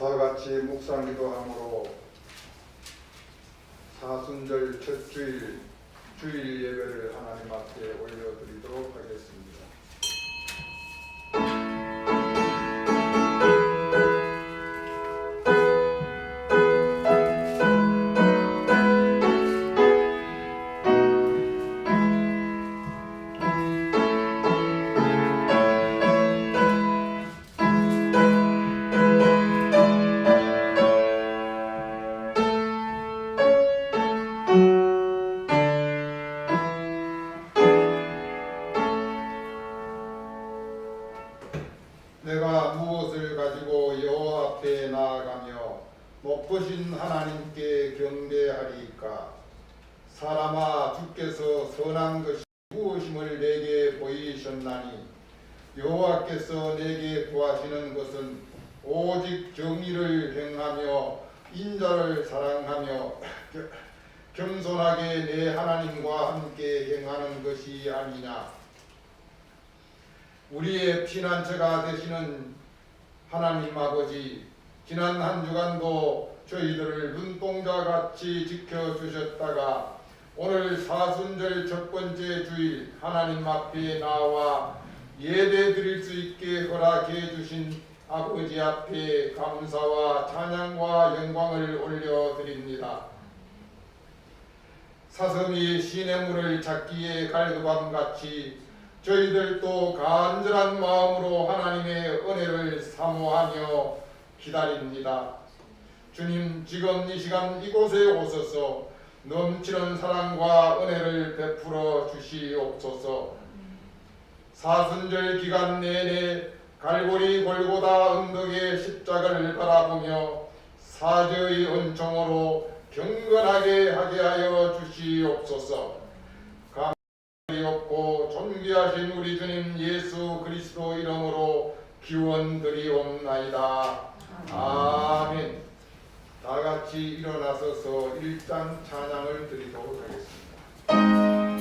다 같이 묵상기도함으로 사순절 첫 주일 예배를 하나님 앞에 올려드리도록 하겠습니다. 내가 무엇을 가지고 여호와 앞에 나아가며 높으신 하나님께 경배하리이까? 사람아, 주께서 선한 것이 무엇임을 내게 보이셨나니 여호와께서 내게 구하시는 것은 오직 정의를 행하며 인자를 사랑하며 겸손하게 내 하나님과 함께 행하는 것이 아니냐. 우리의 피난처가 되시는 하나님 아버지, 지난 한 주간도 저희들을 눈동자같이 지켜주셨다가 오늘 사순절 첫 번째 주일 하나님 앞에 나와 예배 드릴 수 있게 허락해 주신 아버지 앞에 감사와 찬양과 영광을 올려드립니다. 사슴이 시냇물을 찾기에 갈급함같이 저희들도 간절한 마음으로 하나님의 은혜를 사모하며 기다립니다. 주님, 지금 이 시간 이곳에 오셔서 넘치는 사랑과 은혜를 베풀어 주시옵소서. 사순절 기간 내내 갈보리 골고다 언덕의 십자가를 바라보며 사죄의 은총으로 경건하게 하게 하여 주시옵소서. 없고 존귀하신 우리 주님 예수 그리스도 이름으로 기원드리옵나이다. 아멘. 다 같이 일어나서서 일장 찬양을 드리도록 하겠습니다.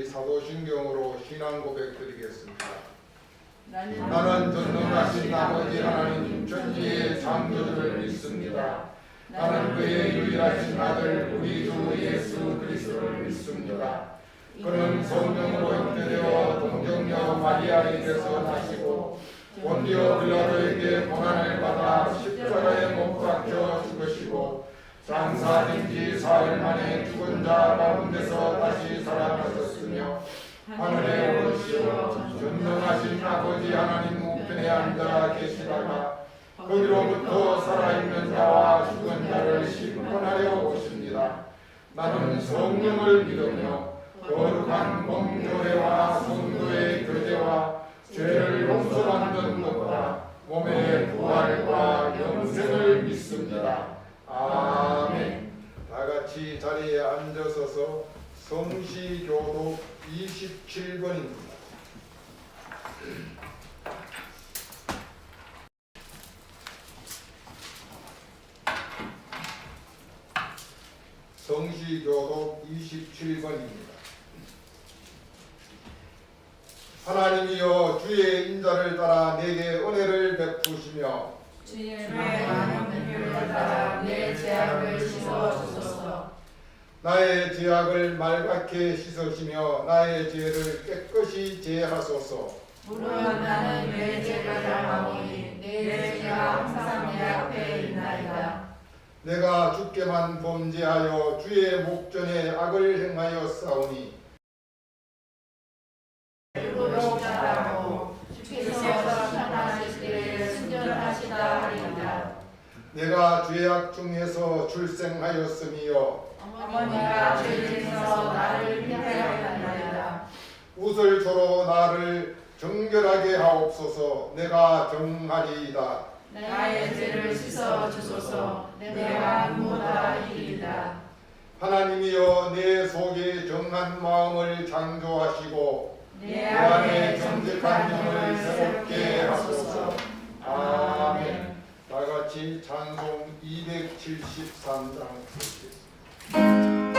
사도신경으로 신앙 고백 드리겠습니다. 나는 전능하신 아버지 하나님 천지의 창조주를 믿습니다. 나는 그의 유일하신 아들 우리 주 예수 그리스도를 믿습니다. 그는 성령으로 잉태되어 동정녀 마리아에게서 나시고 본디오 빌라도에게 고난을 받아 십자가에 못 박혀 죽으시고 장사된 지 사흘 만에 죽은 자 가운데서 다시 살아나셨으며 하늘에 오르시어 전능하신 아버지 하나님 우편에 앉아 계시다가 거기로부터 살아있는 자와 죽은 자를 심판하려 오십니다. 나는 성령을 믿으며 거룩한 공교회와 성도의 교제와 죄를 용서받는 것과 몸의 부활과 영생을 믿습니다. 아멘. 다 같이 자리에 앉으셔서 성시교독 27번입니다. 성시교독 27번입니다. 하나님이여 주의 인자를 따라 내게 은혜를 베푸시며 주의 많은 은혜를 따라 내 죄악을 씻어주소서. 나의 죄악을 맑게 씻으시며 나의 죄를 깨끗이 제하소서. 물론 나는 내 죄가 당하오니 내 죄가 항상 내 앞에 있나이다. 내가 주께만 범죄하여 주의 목전에 악을 행하여 싸우니 일부러 잘하고 주께서 내가 죄악 중에서 출생하였으니요 어머니가 죄에서 나를 위하였나이다. 웃을 조로 나를 정결하게 하옵소서. 내가 정하리이다. 나의 죄를 씻어 주소서. 내가 누구다 이리다. 하나님이여 내 속에 정한 마음을 창조하시고 내 내 안에 정직한 영을 새롭게 하소서. 아멘. 다 같이 찬송 273장 부르겠습니다.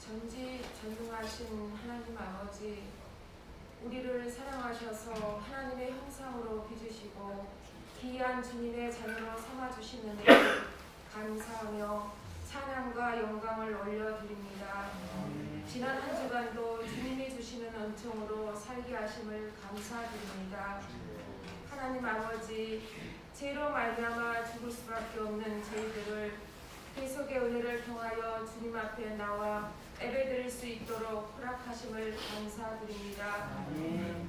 전지전능하신 하나님 아버지, 우리를 사랑하셔서 하나님의 형상으로 빚으시고 귀한 주님의 자녀로 삼아주시는 데 감사하며 찬양과 영광을 올려드립니다. 지난 한 주간도 주님이 주시는 은총으로 살게 하심을 감사드립니다. 하나님 아버지, 죄로 말미암아 죽을 수밖에 없는 저희들을 계속의 은혜를 통하여 주님 앞에 나와 예배드릴 수 있도록 허락하심을 감사드립니다.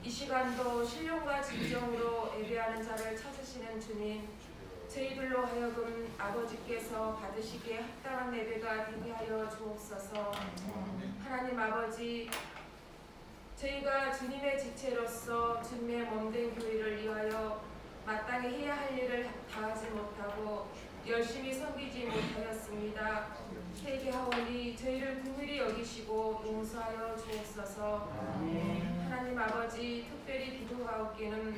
이 시간도 신령과 진정으로 예배하는 자를 찾으시는 주님, 저희들로 하여금 아버지께서 받으시기에 합당한 예배가 되게 하여 주옵소서. 하나님 아버지, 저희가 주님의 지체로서 주님의 몸된 교회를 위하여 마땅히 해야 할 일을 다하지 못하고 열심히 섬기지 못하였습니다. 회개하오니 저희를 긍휼히 여기시고 용서하여 주옵소서. 하나님 아버지, 특별히 기도하옵기는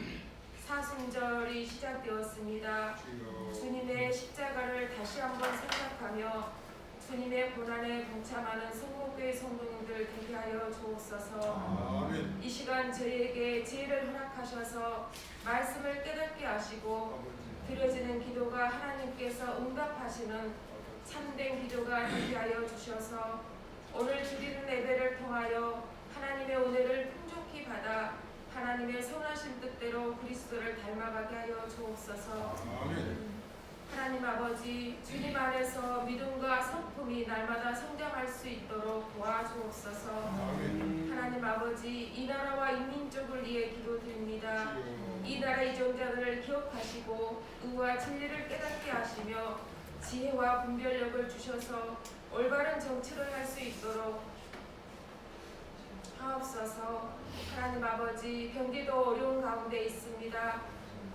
사순절이 시작되었습니다. 주님의 십자가를 다시 한번 생각하며 주님의 고난에 동참하는 성목교회 성도님들 되게 하여 주옵소서. 이 시간 저희에게 지혜를 허락하셔서 말씀을 깨닫게 하시고 드려지는 기도가 하나님께서 응답하시는 참된 기도가 되게 하여 주셔서 오늘 드리는 예배를 통하여 하나님의 은혜를 풍족히 받아 하나님의 선하신 뜻대로 그리스도를 닮아가게 하여 주옵소서. 하나님 아버지, 주님 안에서 믿음과 성품이 날마다 성장할 수 있도록 도와주옵소서. 하나님 아버지, 이 나라와 인민족을 위해 기도드립니다. 이 나라 이종자들을 기억하시고 의와 진리를 깨닫게 하시며 지혜와 분별력을 주셔서 올바른 정치를 할 수 있도록 하옵소서. 하나님 아버지, 경기도 어려운 가운데 있습니다.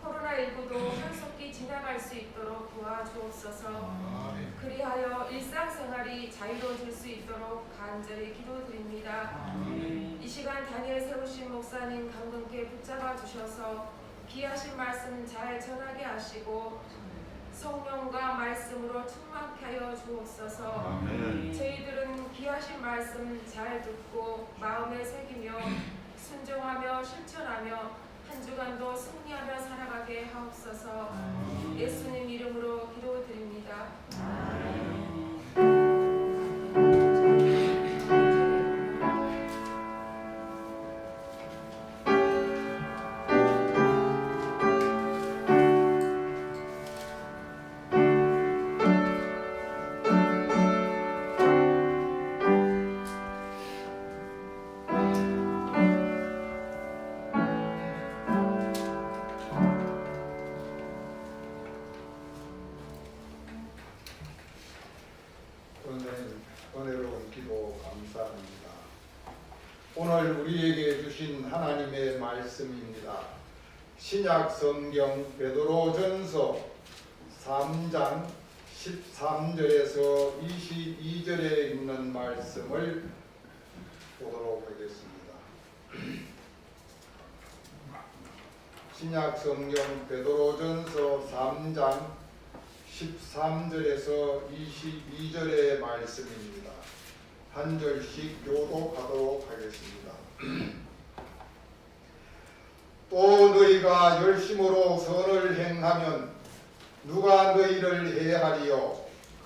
코로나19도 한속히 지나갈 수 있도록 도와주옵소서. 그리하여 일상생활이 자유로워질 수 있도록 간절히 기도드립니다. 이 시간 다니엘 세우신 목사님 강건케 붙잡아 주셔서 귀하신 말씀 잘 전하게 하시고 성령과 말씀으로 충만케 하여 주옵소서. 저희들은 귀하신 말씀 잘 듣고 마음에 새기며 순종하며 실천하며 한 주간도 승리하며 살아가게 하옵소서. 예수님 이름으로 기도드립니다. 은혜로운 기도 감사합니다. 오늘 우리에게 주신 하나님의 말씀입니다. 신약 성경 베드로전서 3장 13절에서 22절에 있는 말씀을 보도록 하겠습니다. 신약 성경 베드로전서 3장 13절에서 22절의 말씀입니다. 한 절씩 교독하도록 하겠습니다. 또 너희가 열심으로 선을 행하면 누가 너희를 해하리요?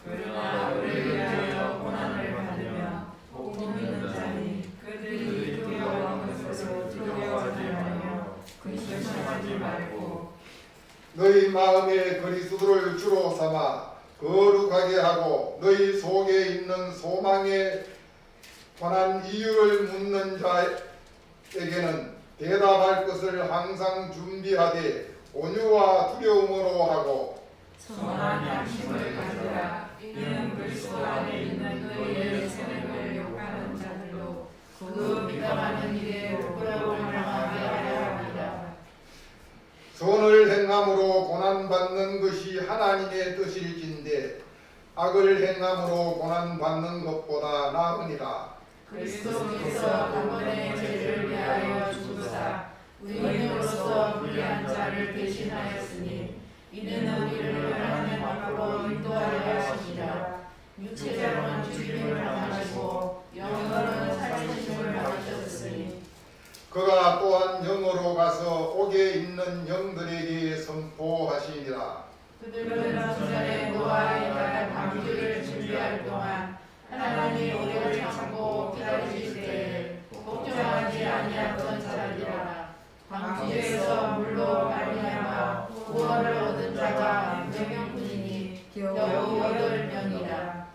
그러나 우리를 위하여 고난을 받으며 복 있는 자니 그들이 두려워하는 것을 두려워하지 말며 근심하지 말고 너희 마음에 그리스도를 주로 삼아 거룩하게 하고 너희 속에 있는 소망에 관한 이유를 묻는 자에게는 대답할 것을 항상 준비하되 온유와 두려움으로 하고 선한 양심을 가지라. 이는 그리스도 안에 있는 너희의 생명을 욕하는 자들도 그 비방하는 일에 부끄러움을 당하게 하려 합니다. 선을 행함으로 고난받는 것이 하나님의 뜻일진데 악을 행함으로 고난받는 것보다 나으니라. 그리스도께서 단번에 죄를 위하여 죽으사 의인으로서 불의한 자를 대신하였으니 이는 우리를 하나님 앞으로 인도하려 하시니라. 육체자로는 죽임을 당하시고 그러나 또한 영으로 가서 옥에 있는 영들에게 선포하시니라. 그들은 수전에 노아에 대한 방주를 준비할 동안 하나님이 우리를 참고 기다리실 때에 걱정하지 아니하던 자들이라. 방주에서 물로 말미암아 구원을 얻은 자가 6명뿐이니 겨우 8명이라.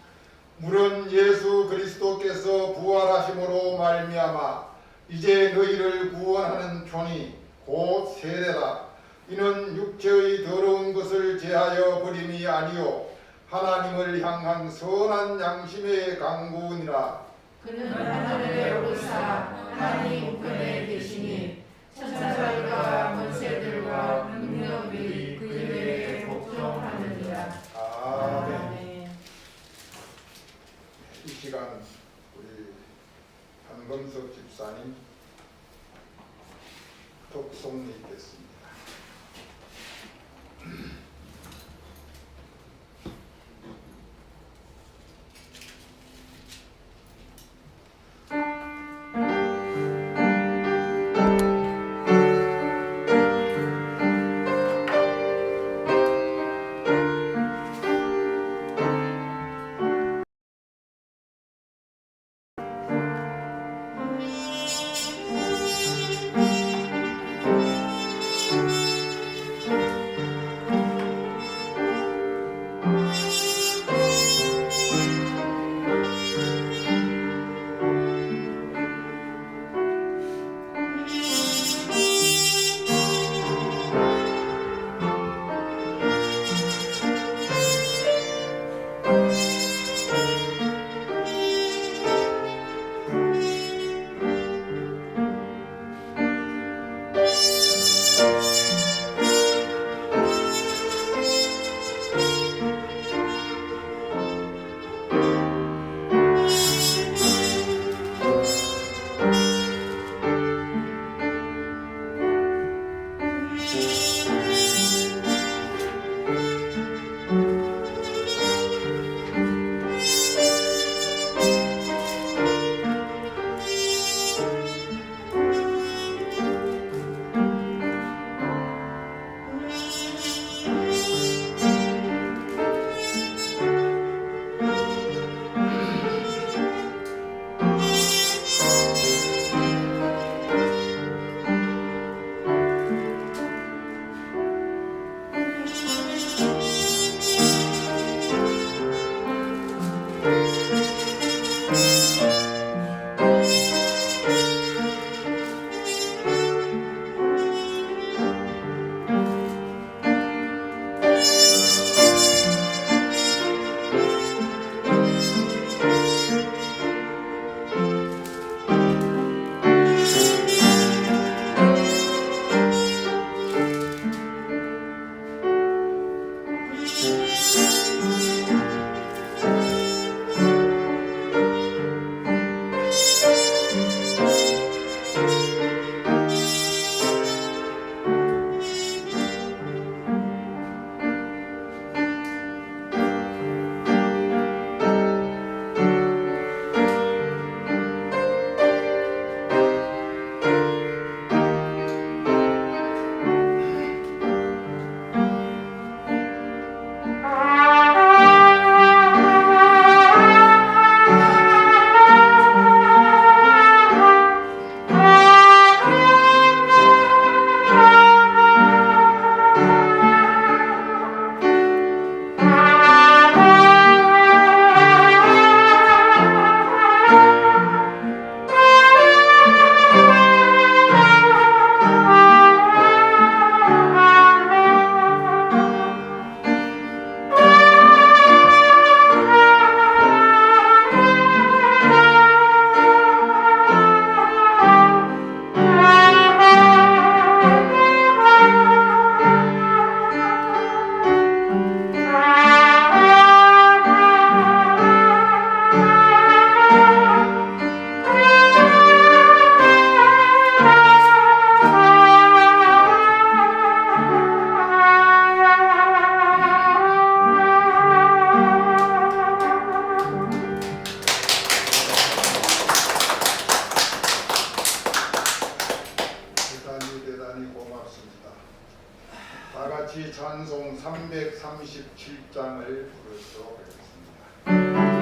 물은 예수 그리스도께서 부활하심으로 말미암아 이제 너희를 구원하는 존이 곧 세례라. 이는 육체의 더러운 것을 제하여 버림이 아니요 하나님을 향한 선한 양심의 강구니라. 그는 하늘에 오르사 하나님 우편에 계시니 천사들과 권세들과 능력이 그 이름에 복종하느니라. 아멘. 아멘. 이 시간 우리 한범석 집사님 독송이 있겠습니다. 대단히 고맙습니다. 다 같이 찬송 337장을 부르도록 하겠습니다.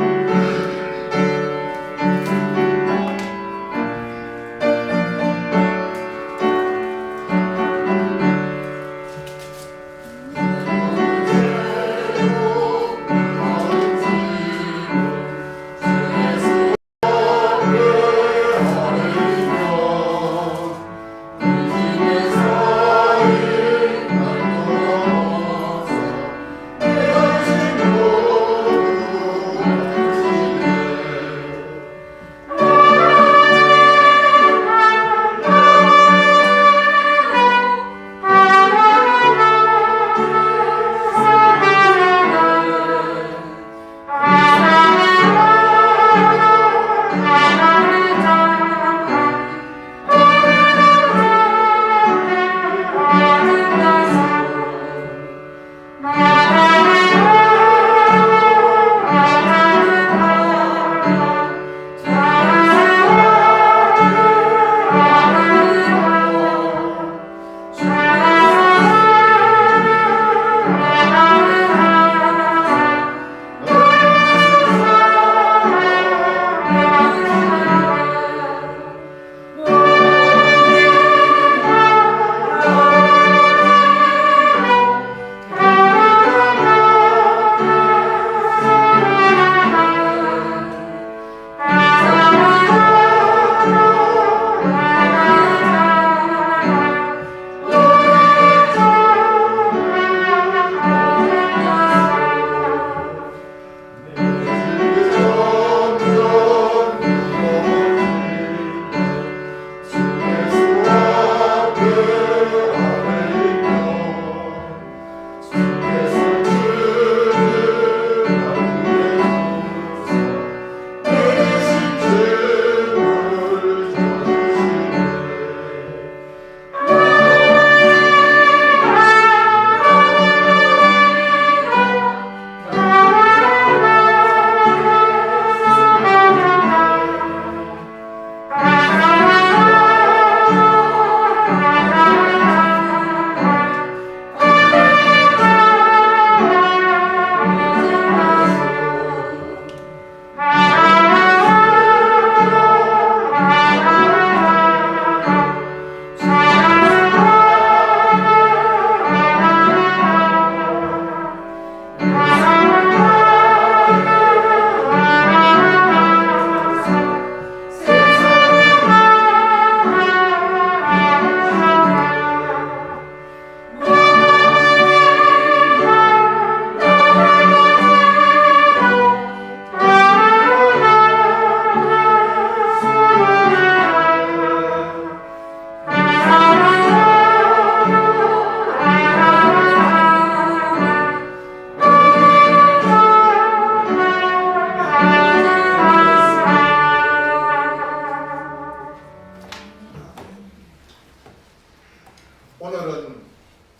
오늘은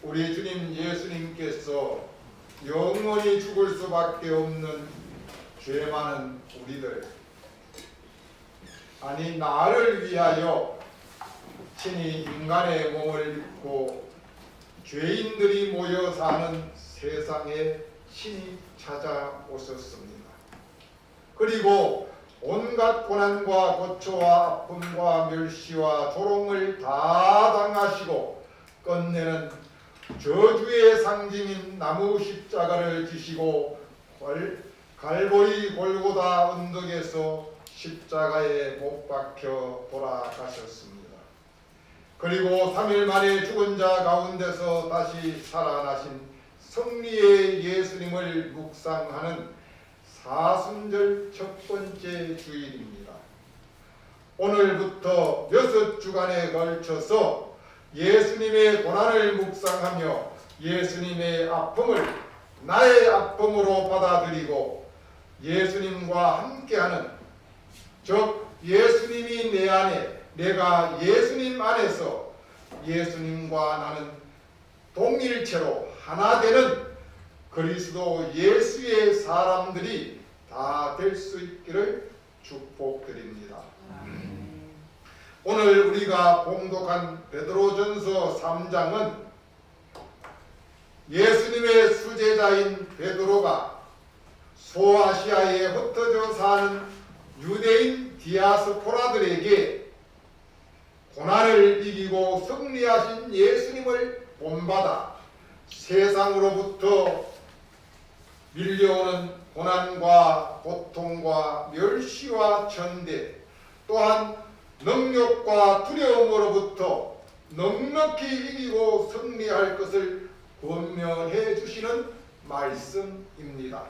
우리 주님 예수님께서 영원히 죽을 수밖에 없는 죄 많은 우리들, 아니 나를 위하여 친히 인간의 몸을 입고 죄인들이 모여 사는 세상에 친히 찾아오셨습니다. 그리고 온갖 고난과 고초와 아픔과 멸시와 조롱을 다 당하시고 끝내는 저주의 상징인 나무 십자가를 지시고 갈보리 골고다 언덕에서 십자가에 못 박혀 돌아가셨습니다. 그리고 3일 만에 죽은 자 가운데서 다시 살아나신 승리의 예수님을 묵상하는 사순절 첫 번째 주일입니다. 오늘부터 6주간에 걸쳐서 예수님의 고난을 묵상하며 예수님의 아픔을 나의 아픔으로 받아들이고 예수님과 함께하는, 즉 예수님이 내 안에, 내가 예수님 안에서 예수님과 나는 동일체로 하나 되는 그리스도 예수의 사람들이 다 될 수 있기를 축복드립니다. 오늘 우리가 봉독한 베드로전서 3장은 예수님의 수제자인 베드로가 소아시아에 흩어져 사는 유대인 디아스포라들에게 고난을 이기고 승리하신 예수님을 본받아 세상으로부터 밀려오는 고난과 고통과 멸시와 천대, 또한 능력과 두려움으로부터 넉넉히 이기고 승리할 것을 권면해 주시는 말씀입니다.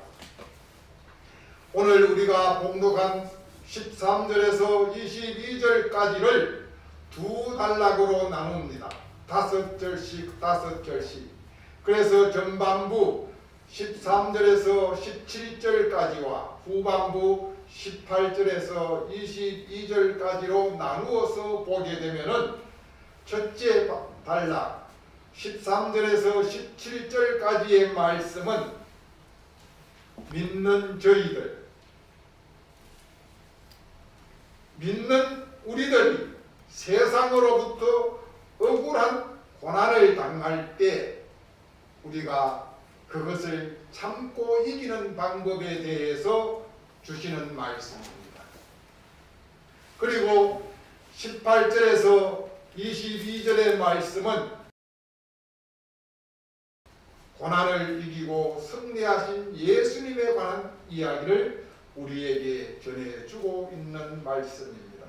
오늘 우리가 봉독한 13절에서 22절까지를 두 단락으로 나눕니다. 5절씩 5절씩. 그래서 전반부 13절에서 17절까지와 후반부 18절에서 22절까지로 나누어서 보게 되면은 첫째 단락 13절에서 17절까지의 말씀은 믿는 저희들, 믿는 우리들이 세상으로부터 억울한 고난을 당할 때 우리가 그것을 참고 이기는 방법에 대해서 주시는 말씀입니다. 그리고 18절에서 22절의 말씀은 고난을 이기고 승리하신 예수님에 관한 이야기를 우리에게 전해주고 있는 말씀입니다.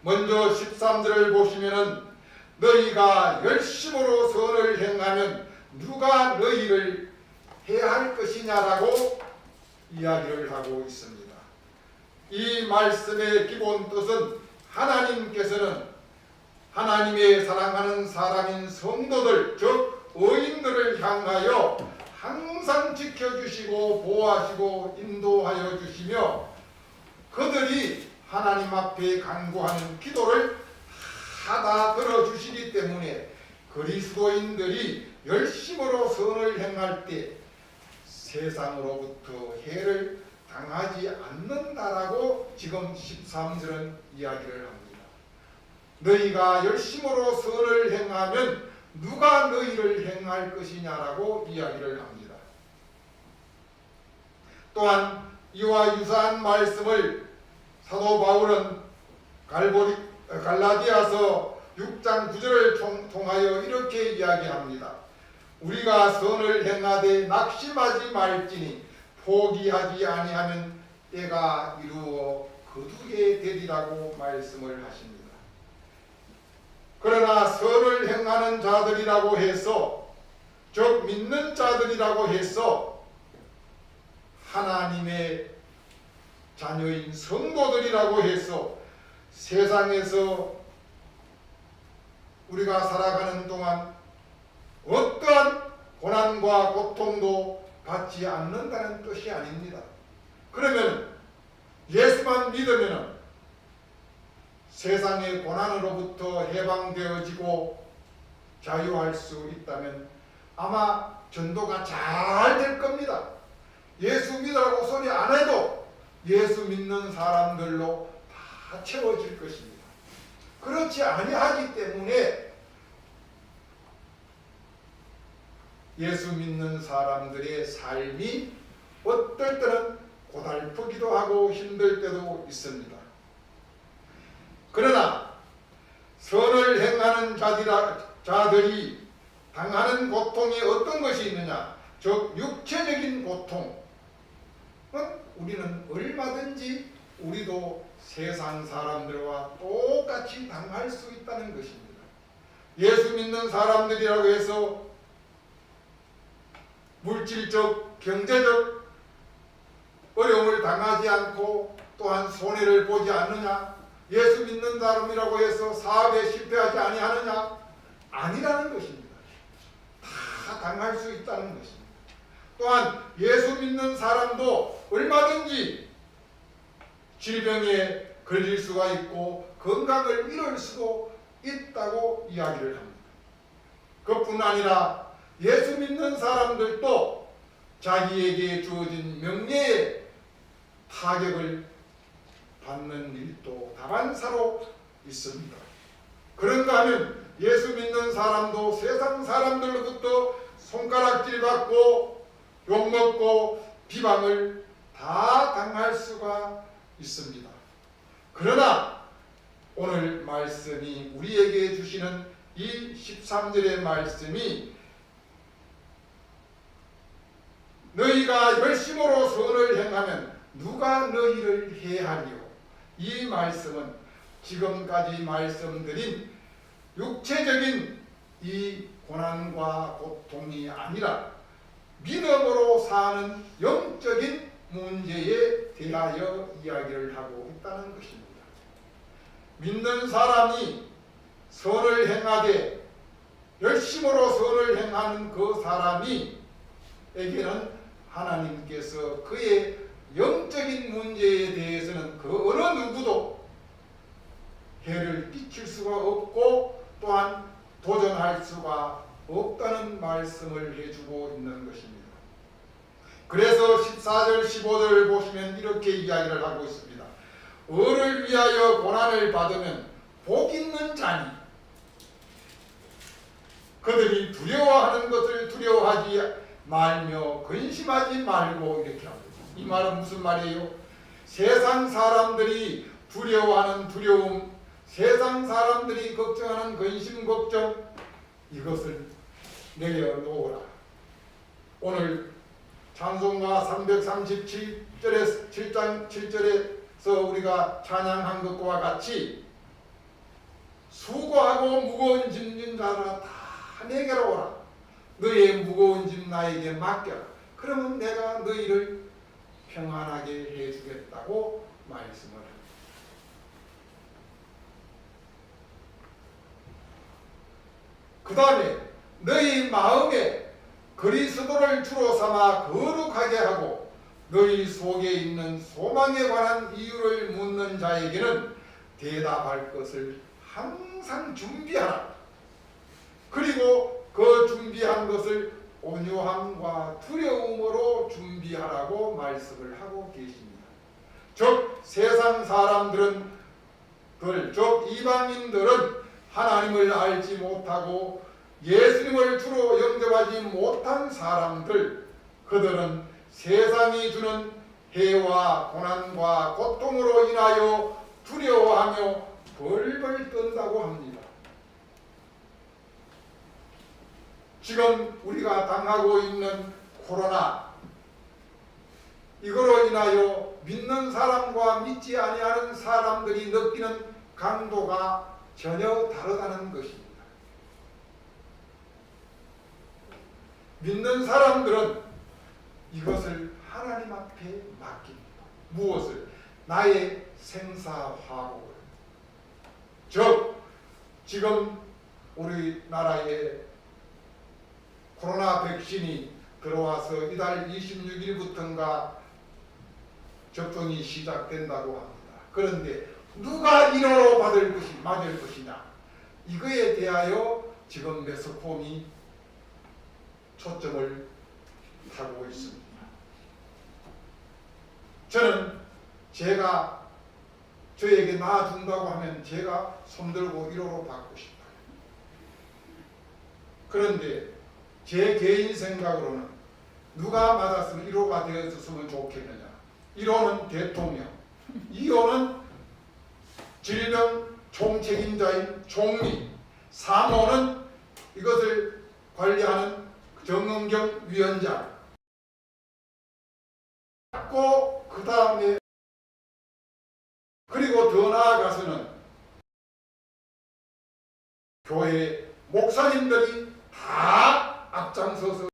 먼저 13절을 보시면은 너희가 열심으로 선을 행하면 누가 너희를 해할 것이냐라고 이야기를 하고 있습니다. 이 말씀의 기본 뜻은 하나님께서는 하나님의 사랑하는 사람인 성도들, 즉 의인들을 향하여 항상 지켜주시고 보호하시고 인도하여 주시며 그들이 하나님 앞에 간구하는 기도를 다 들어주시기 때문에 그리스도인들이 열심으로 선을 행할 때 세상으로부터 해를 당하지 않는다라고 지금 13절은 이야기를 합니다. 너희가 열심으로 선을 행하면 누가 너희를 행할 것이냐라고 이야기를 합니다. 또한 이와 유사한 말씀을 사도 바울은 갈라디아서 6장 9절을 통하여 이렇게 이야기합니다. 우리가 선을 행하되 낙심하지 말지니 포기하지 아니하면 때가 이루어 거두게 되리라고 말씀을 하십니다. 그러나 선을 행하는 자들이라고 해서, 즉 믿는 자들이라고 해서 하나님의 자녀인 성도들이라고 해서 세상에서 우리가 살아가는 동안 어떠한 고난과 고통도 받지 않는다는 뜻이 아닙니다. 그러면 예수만 믿으면 세상의 고난으로부터 해방되어지고 자유할 수 있다면 아마 전도가 잘 될 겁니다. 예수 믿으라고 소리 안 해도 예수 믿는 사람들로 다 채워질 것입니다. 그렇지 아니하기 때문에 예수 믿는 사람들의 삶이 어떨 때는 고달프기도 하고 힘들 때도 있습니다. 그러나 선을 행하는 자들이 당하는 고통이 어떤 것이 있느냐? 즉 육체적인 고통은 우리는 얼마든지 우리도 세상 사람들과 똑같이 당할 수 있다는 것입니다. 예수 믿는 사람들이라고 해서 물질적, 경제적 어려움을 당하지 않고 또한 손해를 보지 않느냐? 예수 믿는 사람이라고 해서 사업에 실패하지 아니하느냐? 아니라는 것입니다. 다 당할 수 있다는 것입니다. 또한 예수 믿는 사람도 얼마든지 질병에 걸릴 수가 있고 건강을 잃을 수도 있다고 이야기를 합니다. 그뿐 아니라 예수 믿는 사람들도 자기에게 주어진 명예에 타격을 받는 일도 다반사로 있습니다. 그런가 하면 예수 믿는 사람도 세상 사람들로부터 손가락질 받고 욕먹고 비방을 다 당할 수가 있습니다. 그러나 오늘 말씀이 우리에게 주시는 이 13절의 말씀이 너희가 열심으로 선을 행하면 누가 너희를 해하리요. 이 말씀은 지금까지 말씀드린 육체적인 이 고난과 고통이 아니라 믿음으로 사는 영적인 문제에 대하여 이야기를 하고 있다는 것입니다. 믿는 사람이 선을 행하되 열심으로 선을 행하는 그 사람이에게는 하나님께서 그의 영적인 문제에 대해서는 그 어느 누구도 해를 끼칠 수가 없고 또한 도전할 수가 없다는 말씀을 해주고 있는 것입니다. 그래서 14절 15절을 보시면 이렇게 이야기를 하고 있습니다. 의를 위하여 고난을 받으면 복 있는 자니 그들이 두려워하는 것을 두려워하지 말며 근심하지 말고 이렇게 합니다. 이 말은 무슨 말이에요? 세상 사람들이 두려워하는 두려움, 세상 사람들이 걱정하는 근심 걱정, 이것을 내려놓으라. 오늘 찬송가 337절에 7장 7절에서 우리가 찬양한 것과 같이 수고하고 무거운 짐진 자라 다 내게로 오라. 너의 무거운 짐 나에게 맡겨라. 그러면 내가 너희를 평안하게 해주겠다고 말씀을 합니다. 그 다음에 너희 마음에 그리스도를 주로 삼아 거룩하게 하고 너희 속에 있는 소망에 관한 이유를 묻는 자에게는 대답할 것을 항상 준비하라. 그리고 그 준비한 것을 온유함과 두려움으로 준비하라고 말씀을 하고 계십니다. 즉 세상 사람들은 즉 이방인들은 하나님을 알지 못하고 예수님을 주로 영접하지 못한 사람들, 그들은 세상이 주는 해와 고난과 고통으로 인하여 두려워하며 벌벌 떤다고 합니다. 지금 우리가 당하고 있는 코로나, 이거로 인하여 믿는 사람과 믿지 아니하는 사람들이 느끼는 강도가 전혀 다르다는 것입니다. 믿는 사람들은 이것을 하나님 앞에 맡깁니다. 무엇을? 나의 생사화복을. 즉 지금 우리나라에 코로나 백신이 들어와서 이달 26일부터인가 접종이 시작된다고 합니다. 그런데 누가 1호로 맞을 것이냐, 이거에 대하여 지금 매스컴이 초점을 하고 있습니다. 저는 제가 저에게 나아준다고 하면 제가 손들고 1호로 받고 싶어요. 그런데 제 개인 생각으로는 누가 맞았으면 1호가 되었으면 좋겠느냐. 1호는 대통령, 2호는 질병 총책임자인 총리, 3호는 이것을 관리하는 정은경 위원장, 그 다음에 그리고 더 나아가서는 교회 목사님들이 다 앞장서서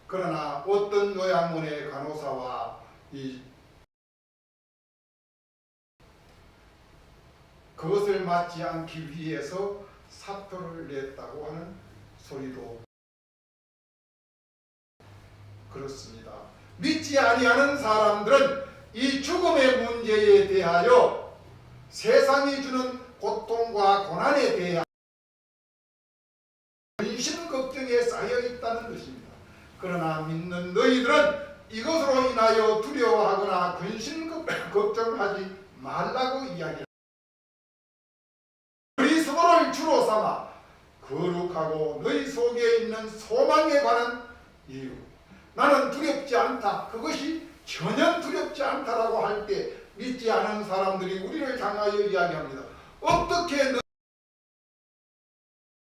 그러나 어떤 요양원의 간호사와 그것을 맞지 않기 위해서 사표를 냈다고 하는 소리도 그렇습니다. 믿지 아니하는 사람들은 이 죽음의 문제에 대하여 세상이 주는 고통과 고난에 대한 근심 걱정에 쌓여 있다는 것입니다. 그러나 믿는 너희들은 이것으로 인하여 두려워하거나 근심 걱정하지 말라고 이야기합니다. 그리스도를 주로 삼아 거룩하고 너희 속에 있는 소망에 관한 이유, 나는 두렵지 않다, 그것이 전혀 두렵지 않다라고 할 때 믿지 않은 사람들이 우리를 향하여 이야기합니다. 어떻게 너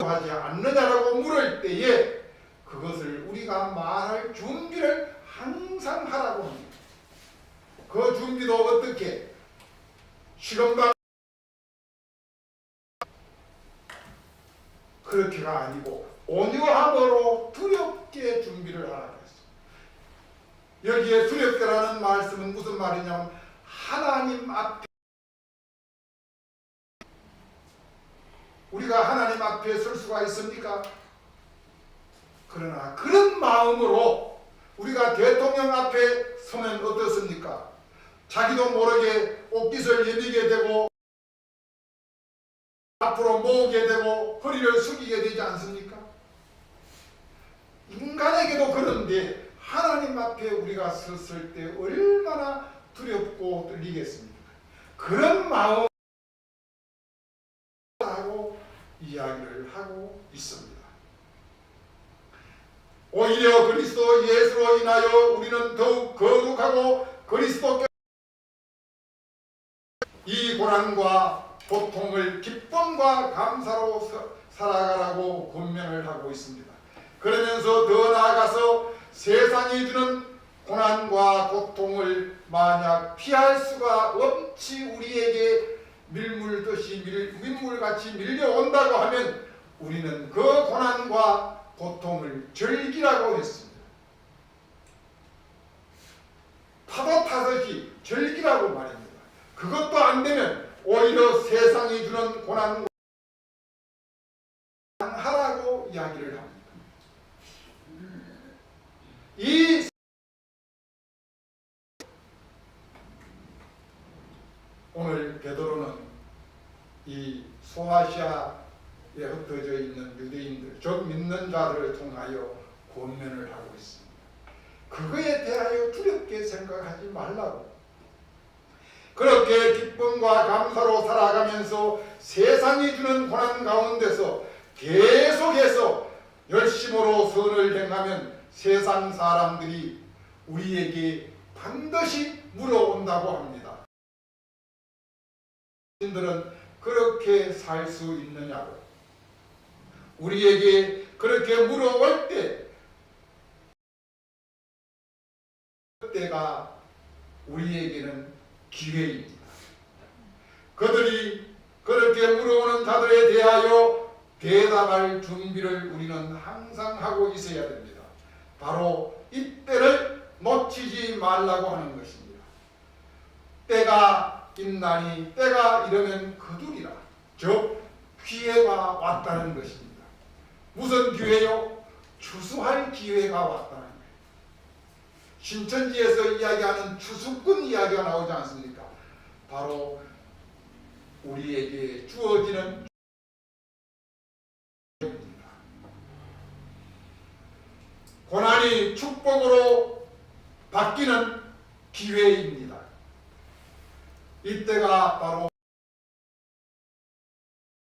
하지 않느냐라고 물을 때에 그것을 우리가 말할 준비를 항상 하라고 합니다. 그 준비도 어떻게? 시험당 그렇게가 아니고 온유함으로 두렵게 준비를 하라고 했습니다. 여기에 두렵게라는 말씀은 무슨 말이냐면 하나님 앞에, 우리가 하나님 앞에 설 수가 있습니까? 그러나 그런 마음으로 우리가 대통령 앞에 서면 어떻습니까? 자기도 모르게 옷깃을 예비게 되고 앞으로 모으게 되고 허리를 숙이게 되지 않습니까? 인간에게도 그런데 하나님 앞에 우리가 섰을 때 얼마나 두렵고 떨리겠습니까? 그런 마음으로 이야기를 하고 있습니다. 오히려 그리스도 예수로 인하여 우리는 더욱 거룩하고 그리스도께 이 고난과 고통을 기쁨과 감사로 살아가라고 권면을 하고 있습니다. 그러면서 더 나아가서 세상이 주는 고난과 고통을 만약 피할 수가 없이 우리에게 민물같이 밀려온다고 하면 우리는 그 고난과 고통을 즐기라고 했습니다. 파도 타듯이 즐기라고 말입니다. 그것도 안 되면 오히려 세상이 주는 고난과 하라고 이야기를 합니다. 이 오늘 베드로는 이 소아시아에 흩어져 있는 유대인들, 즉 믿는 자들을 통하여 권면을 하고 있습니다. 그거에 대하여 두렵게 생각하지 말라고. 그렇게 기쁨과 감사로 살아가면서 세상이 주는 고난 가운데서 계속해서 열심으로 선을 행하면 세상 사람들이 우리에게 반드시 물어온다고 합니다. 신들은 그렇게 살 수 있느냐고. 우리에게 그렇게 물어올 때 그때가 우리에게는 기회입니다. 그들이 그렇게 물어오는 자들에 대하여 대답할 준비를 우리는 항상 하고 있어야 됩니다. 바로 이때를 놓치지 말라고 하는 것입니다. 때가 있나니 때가 이르면 거두리라. 즉 기회가 왔다는 것입니다. 무슨 기회요? 추수할 기회가 왔다는 거예요. 신천지에서 이야기하는 추수꾼 이야기가 나오지 않습니까? 바로 우리에게 주어지는 기회입니다. 고난이 축복으로 바뀌는 기회입니다. 이때가 바로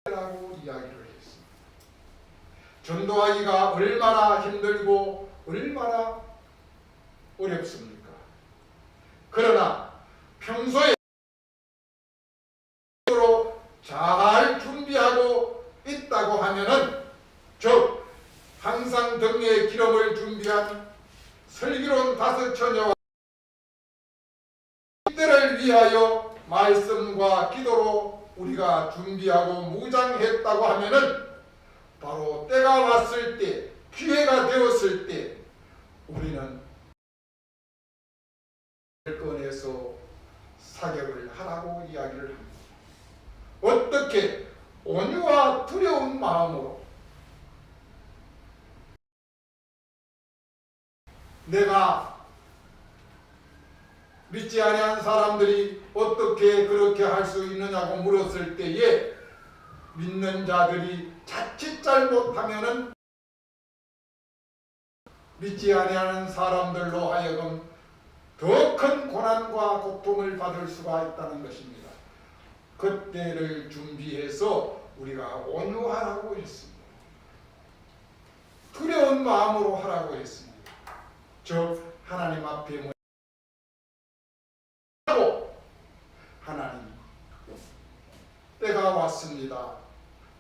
라고 이야기를 했습니다. 전도하기가 얼마나 힘들고 얼마나 어렵습니까? 그러나 평소에 잘 준비하고 있다고 하면은, 즉 항상 등에 기름을 준비한 슬기로운 다섯 처녀와 이때를 위하여 말씀과 기도로 우리가 준비하고 무장했다고 하면은 바로 때가 왔을 때, 기회가 되었을 때 우리는 꺼내서 사격을 하라고 이야기를 합니다. 어떻게? 온유와 두려운 마음으로. 내가 믿지 아니한 사람들이 어떻게 그렇게 할 수 있느냐고 물었을 때에 믿는 자들이 자칫 잘못하면은 믿지 아니하는 사람들로 하여금 더 큰 고난과 고통을 받을 수가 있다는 것입니다. 그때를 준비해서 우리가 온유하라고 했습니다. 두려운 마음으로 하라고 했습니다. 즉 하나님 앞에 하고 하나님 때가 왔습니다.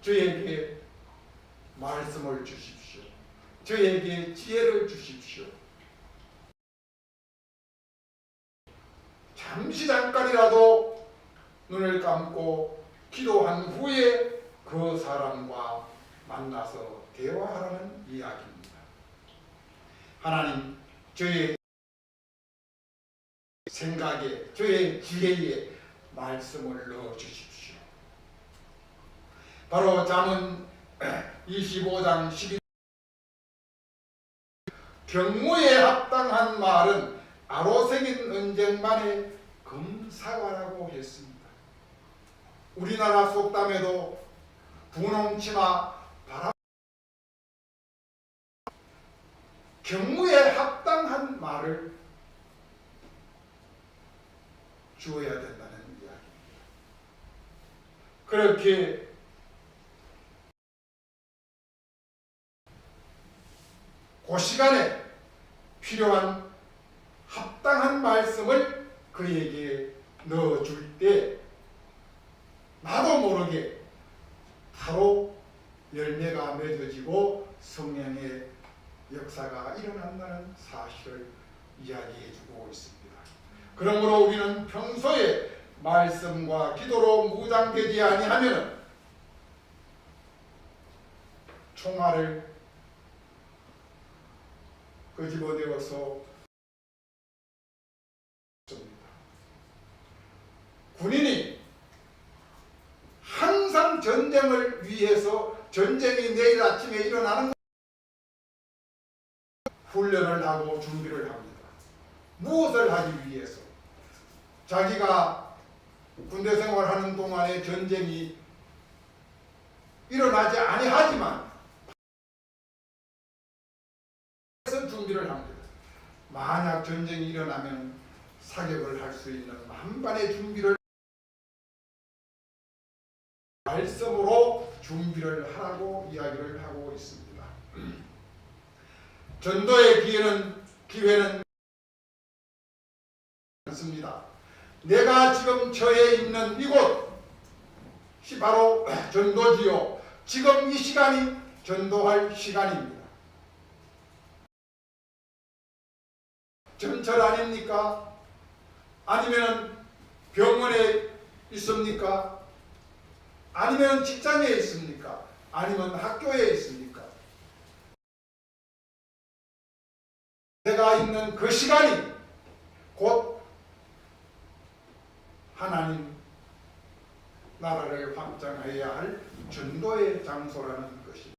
저에게 말씀을 주십시오. 저에게 지혜를 주십시오. 잠시 잠깐이라도 눈을 감고 기도한 후에 그 사람과 만나서 대화하라는 이야기입니다. 하나님, 저의 생각에, 저의 지혜에 말씀을 넣어 주십시오. 바로 잠언 25장 12절 경무에 합당한 말은 아로새긴 언쟁만의 금사과라고 했습니다. 우리나라 속담에도 분홍치마 바람 경무에 합당한 말을 주어야 된다는 이야기입니다. 그렇게 그 시간에 필요한 합당한 말씀을 그에게 넣어줄 때 나도 모르게 바로 열매가 맺어지고 성령의 역사가 일어난다는 사실을 이야기해주고 있습니다. 그러므로 우리는 평소에 말씀과 기도로 무장되지 아니하면 총알을 끄집어내어서 군인이 항상 전쟁을 위해서 전쟁이 내일 아침에 일어나는 훈련을 하고 준비를 합니다. 무엇을 하기 위해서? 자기가 군대 생활하는 동안에 전쟁이 일어나지 아니하지만 준비를 합니다. 만약 전쟁이 일어나면 사격을 할 수 있는 만반의 준비를 말씀으로 준비를 하라고 이야기를 하고 있습니다. 전도의 기회는 않습니다. 내가 지금 처해 있는 이곳이 바로 전도지요. 지금 이 시간이 전도할 시간입니다. 전철 아닙니까? 아니면 병원에 있습니까? 아니면 직장에 있습니까? 아니면 학교에 있습니까? 내가 있는 그 시간이 곧 하나님 나라를 확장해야 할 전도의 장소라는 것입니다.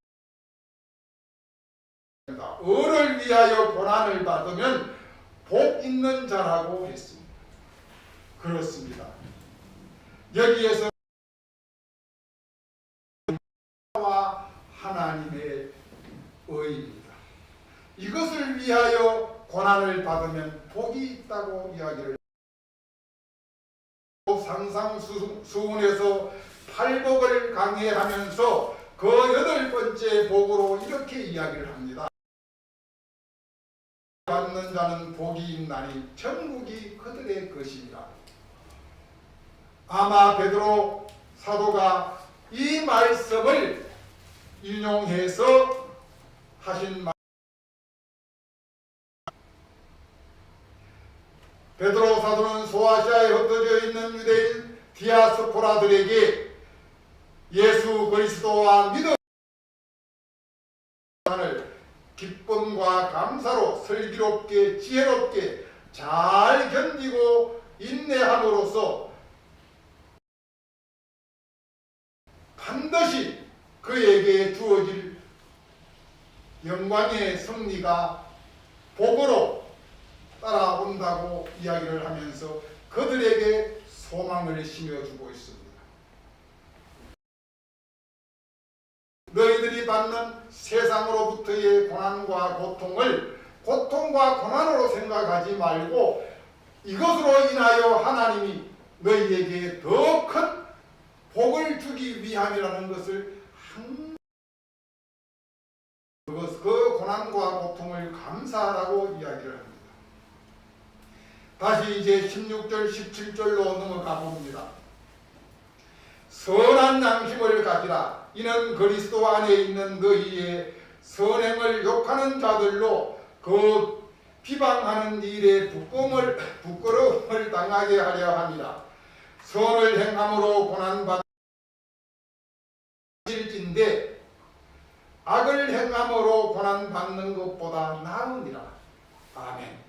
을을 위하여 고난을 받으면 복 있는 자라고 했습니다. 그렇습니다. 여기에서 하나님의 의입니다. 이것을 위하여 고난을 받으면 복이 있다고 이야기를 상상수훈에서 팔복을 강해하면서 그 8번째 복으로 이렇게 이야기를 합니다. 받는 자는 복이 있나니 천국이 그들의 것이니라. 아마 베드로 사도가 이 말씀을 인용해서 하신 말. 베드로 사도는 소아시아에 흩어져 있는 유대인 디아스포라들에게 예수 그리스도와 믿음을 기쁨과 감사로 슬기롭게 지혜롭게 잘 견디고 인내함으로써 반드시 그에게 주어질 영광의 승리가 복으로 따라온다고 이야기를 하면서 그들에게 소망을 심어주고 있습니다. 너희들이 받는 세상으로부터의 고난과 고통을 고통과 고난으로 생각하지 말고 이것으로 인하여 하나님이 너희에게 더 큰 복을 주기 위함이라는 것을 항상 그 고난과 고통을 감사하라고 이야기를 합니다. 다시 이제 16절 17절로 넘어가 봅니다. 선한 양심을 가지라. 이는 그리스도 안에 있는 너희의 선행을 욕하는 자들로 그 비방하는 일에 부끄러움을 당하게 하려 합니다. 선을 행함으로 고난받을진데 악을 행함으로 고난받는 것보다 나으니라. 아멘.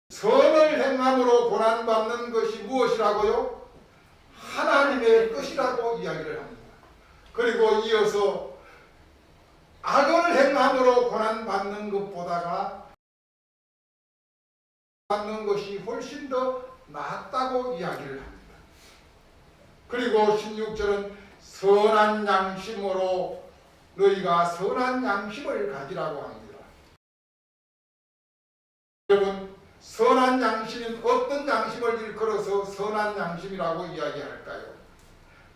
선을 행함으로 고난받는 것이 무엇이라고요? 하나님의 뜻이라고 이야기를 합니다. 그리고 이어서 악을 행함으로 고난받는 것보다가 받는 것이 훨씬 더 낫다고 이야기를 합니다. 그리고 16절은 선한 양심으로 너희가 선한 양심을 가지라고 합니다. 여러분, 선한 양심은 어떤 양심을 일컬어서 선한 양심이라고 이야기할까요?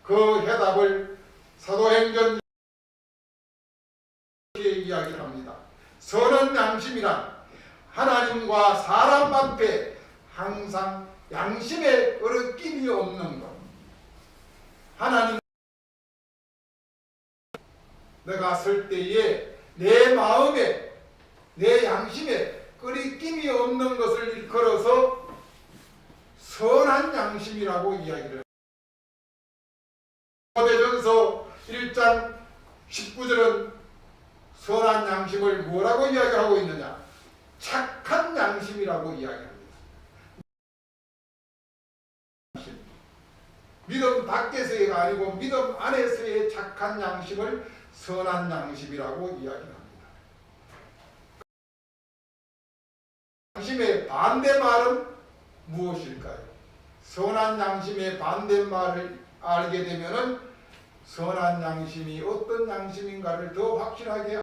그 해답을 사도행전 이렇게 이야기를 합니다. 선한 양심이란 하나님과 사람 앞에 항상 양심에 어긋김이 없는 것. 하나님 내가 설 때에 내 마음에 내 양심에 끄리낌이 없는 것을 일컬어서 선한 양심이라고 이야기를 합니다. 디모데전서 1장 19절은 선한 양심을 뭐라고 이야기하고 있느냐? 착한 양심이라고 이야기합니다. 믿음 밖에서가 아니고 믿음 안에서의 착한 양심을 선한 양심이라고 이야기합니다. 양심의 반대말은 무엇일까요? 선한 양심의 반대말을 알게 되면은 선한 양심이 어떤 양심인가를 더 확실하게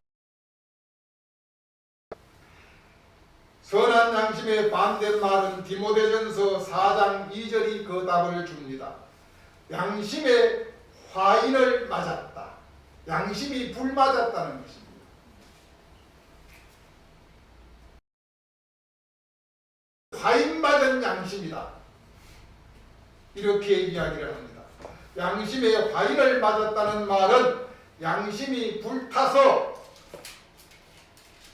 선한 양심의 반대말은 디모데전서 4장 2절이 그 답을 줍니다. 양심의 화인을 맞았다. 양심이 불맞았다는 것입니다. 화인 맞은 양심이다. 이렇게 이야기를 합니다. 양심의 화인을 맞았다는 말은 양심이 불타서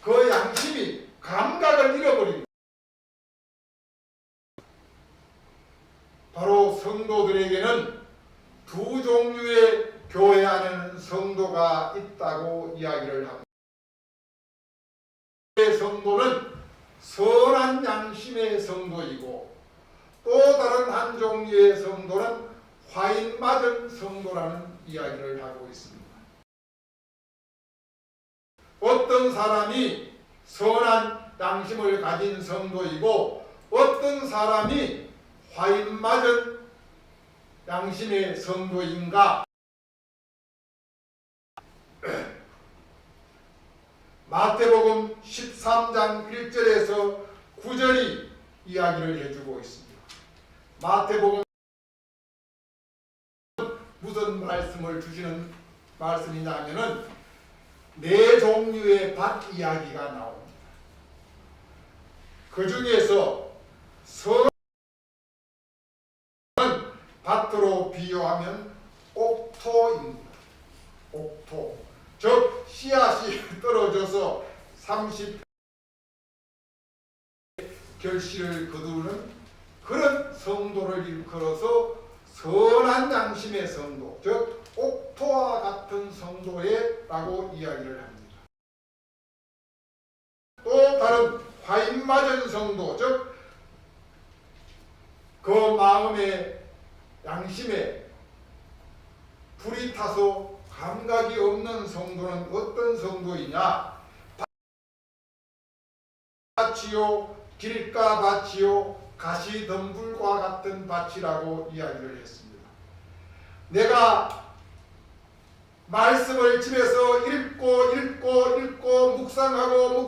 그 양심이 감각을 잃어버립니다. 바로 성도들에게는 두 종류의 교회 안에는 성도가 있다고 이야기를 합니다. 성도는 선한 양심의 성도이고 또 다른 한 종류의 성도는 화인 맞은 성도라는 이야기를 하고 있습니다. 어떤 사람이 선한 양심을 가진 성도이고 어떤 사람이 화인 맞은 양심의 성도인가? 마태복음 13장 1절에서 9절이 이야기를 해주고 있습니다. 마태복음 무슨 말씀을 주시는 말씀이냐면은 네 종류의 밭 이야기가 나옵니다. 그 중에서 선은 밭으로 비유하면 옥토입니다. 옥토. 즉 씨앗이 떨어져서 30 결실을 거두는 그런 성도를 일컬어서 선한 양심의 성도, 즉 옥토와 같은 성도라고 이야기를 합니다. 또 다른 화인 맞은 성도, 즉 그 마음의 양심에 불이 타서 감각이 없는 성도는 어떤 성도이냐? 밭이요 길가 밭이요 가시덤불과 같은 밭이라고 이야기를 했습니다. 내가 말씀을 집에서 읽고 묵상하고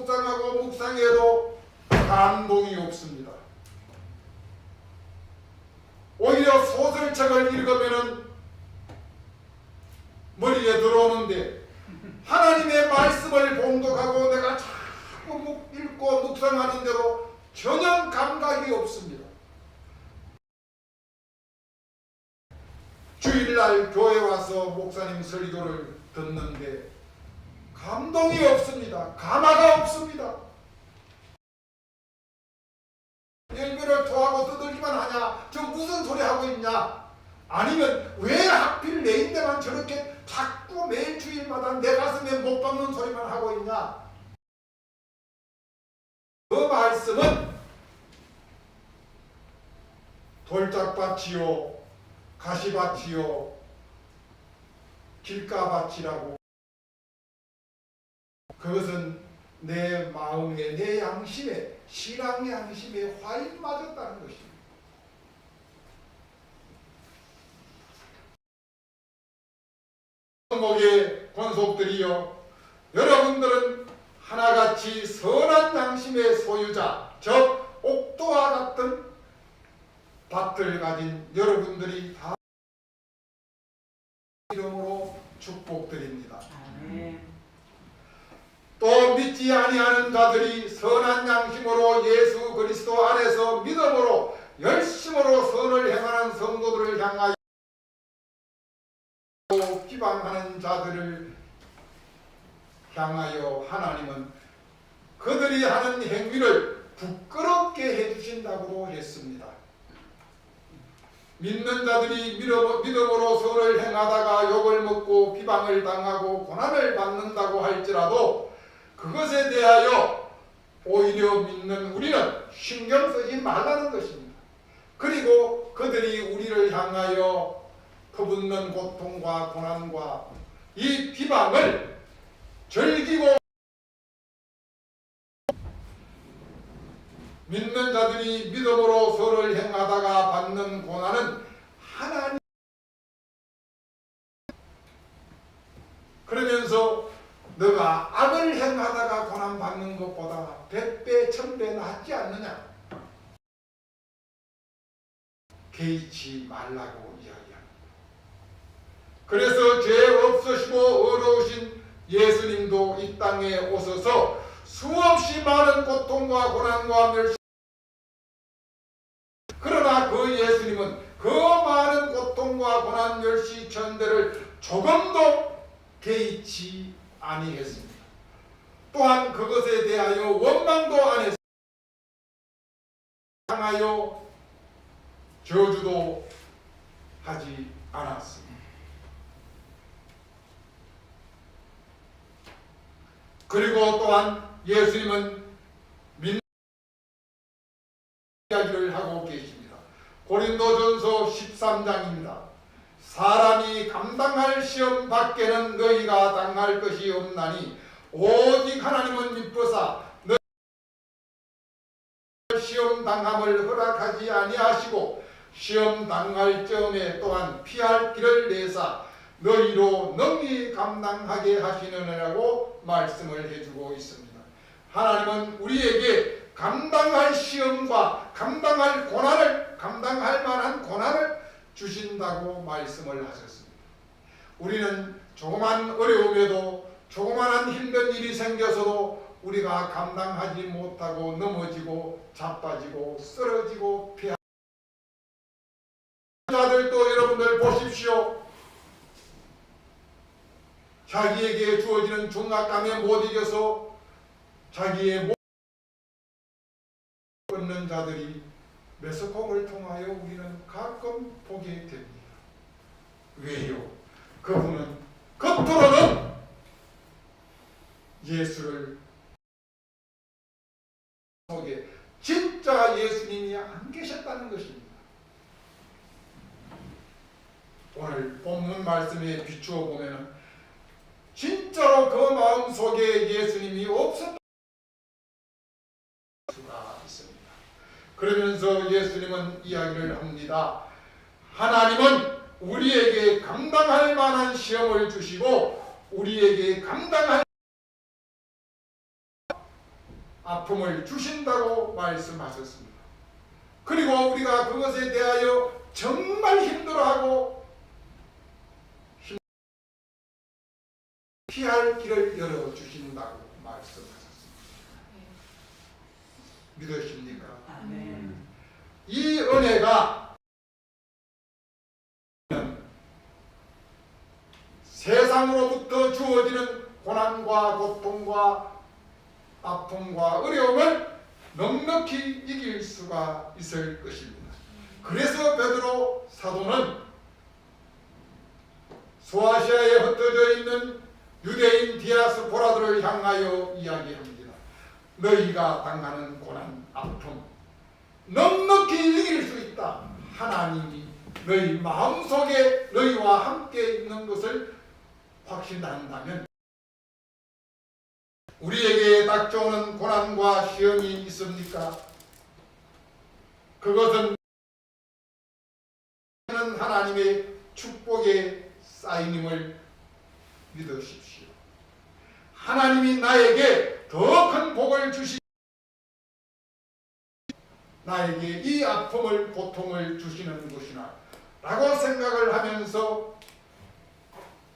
묵상해도 감동이 없습니다. 오히려 소설책을 읽으면은 머리에 들어오는데 하나님의 말씀을 봉독하고 내가 자꾸 읽고 묵상하는데도 전혀 감각이 없습니다. 주일날 교회 와서 목사님 설교를 듣는데 감동이 없습니다. 감화가 없습니다. 열매를 토하고 두들기만 하냐? 저 무슨 소리 하고 있냐? 아니면 왜 하필 내 인데만 저렇게 자꾸 매일 주일마다 내 가슴에 못 박는 소리만 하고 있냐? 그 말씀은 돌짝밭이요 가시밭이요 길가밭이라고, 그것은 내 마음에 내 양심에 신앙의 양심에 화인 맞았다는 것입니다. 목의 권속들이여, 여러분들은 하나같이 선한 양심의 소유자, 즉 옥토와 같은 밭을 가진 여러분들이 다 이름으로 축복드립니다. 또 믿지 아니하는 자들이 선한 양심으로 예수 그리스도 안에서 믿음으로 열심으로 선을 행하는 성도들을 향하여 비방하는 자들을 향하여 하나님은 그들이 하는 행위를 부끄럽게 해주신다고 했습니다. 믿는 자들이 믿음으로 선을 행하다가 욕을 먹고 비방을 당하고 고난을 받는다고 할지라도 그것에 대하여 오히려 믿는 우리는 신경 쓰지 말라는 것입니다. 그리고 그들이 우리를 향하여 퍼붓는 고통과 고난과 이 비방을 즐기고, 믿는 자들이 믿음으로 선을 행하다가 받는 고난은 하나님, 그러면서 너가 악을 행하다가 고난 받는 것보다 100배 1000배 낫지 않느냐, 개의치 말라고 이야기합니다. 그래서 죄 없으시고 어려우신 예수님도 이 땅에 오셔서 수없이 많은 고통과 고난과 멸시, 그러나 그 예수님은 그 많은 고통과 고난 멸시 천대를 조금도 개의치 아니했습니다. 또한 그것에 대하여 원망도 안 했습니다. 향하여 저주도 하지 않았습니다. 그리고 또한 예수님은 이야기를 하고 계십니다. 고린도전서 13장입니다. 사람이 감당할 시험 밖에는 너희가 당할 것이 없나니 오직 하나님은 미쁘사 너희 시험 당함을 허락하지 아니하시고 시험 당할 점에 또한 피할 길을 내사 너희로 능히 감당하게 하시느냐고 말씀을 해주고 있습니다. 하나님은 우리에게 감당할 시험과 감당할 고난을, 감당할 만한 고난을 주신다고 말씀을 하셨습니다. 우리는 조그만 어려움에도, 조그만한 힘든 일이 생겨서도 우리가 감당하지 못하고 넘어지고 자빠지고 쓰러지고 피하 자들도 여러분들 보십시오. 자기에게 주어지는 중압감에 못 이겨서 자기의 끊는 자들이 메소콩을 통하여 우리는 가끔 보게 됩니다. 왜요? 그분은 겉으로는 예수를 속에 진짜 예수님이 안 계셨다는 것입니다. 오늘 본문 말씀에 비추어 보면 진짜로 그 마음 속에 예수님이 없었다는 수가 있습니다. 그러면서 예수님은 이야기를 합니다. 하나님은 우리에게 감당할 만한 시험을 주시고 우리에게 감당할 아픔을 주신다고 말씀하셨습니다. 그리고 우리가 그것에 대하여 정말 힘들어하고 피할 길을 열어주신다고 말씀하셨습니다. 믿으십니까? 아멘. 이 은혜가 세상으로부터 주어지는 고난과 고통과 아픔과 어려움을 넉넉히 이길 수가 있을 것입니다. 그래서 베드로 사도는 소아시아에 흩어져 있는 유대인 디아스포라들을 향하여 이야기합니다. 너희가 당하는 고난, 아픔 넉넉히 이길 수 있다. 하나님이 너희 마음속에 너희와 함께 있는 것을 확신한다면 우리에게 닥쳐오는 고난과 시험이 있습니까? 그것은 하나님의 축복의 사인임을 믿으십시오. 하나님이 나에게 더 큰 복을 주시 나에게 이 아픔을 고통을 주시는 것이나 라고 생각을 하면서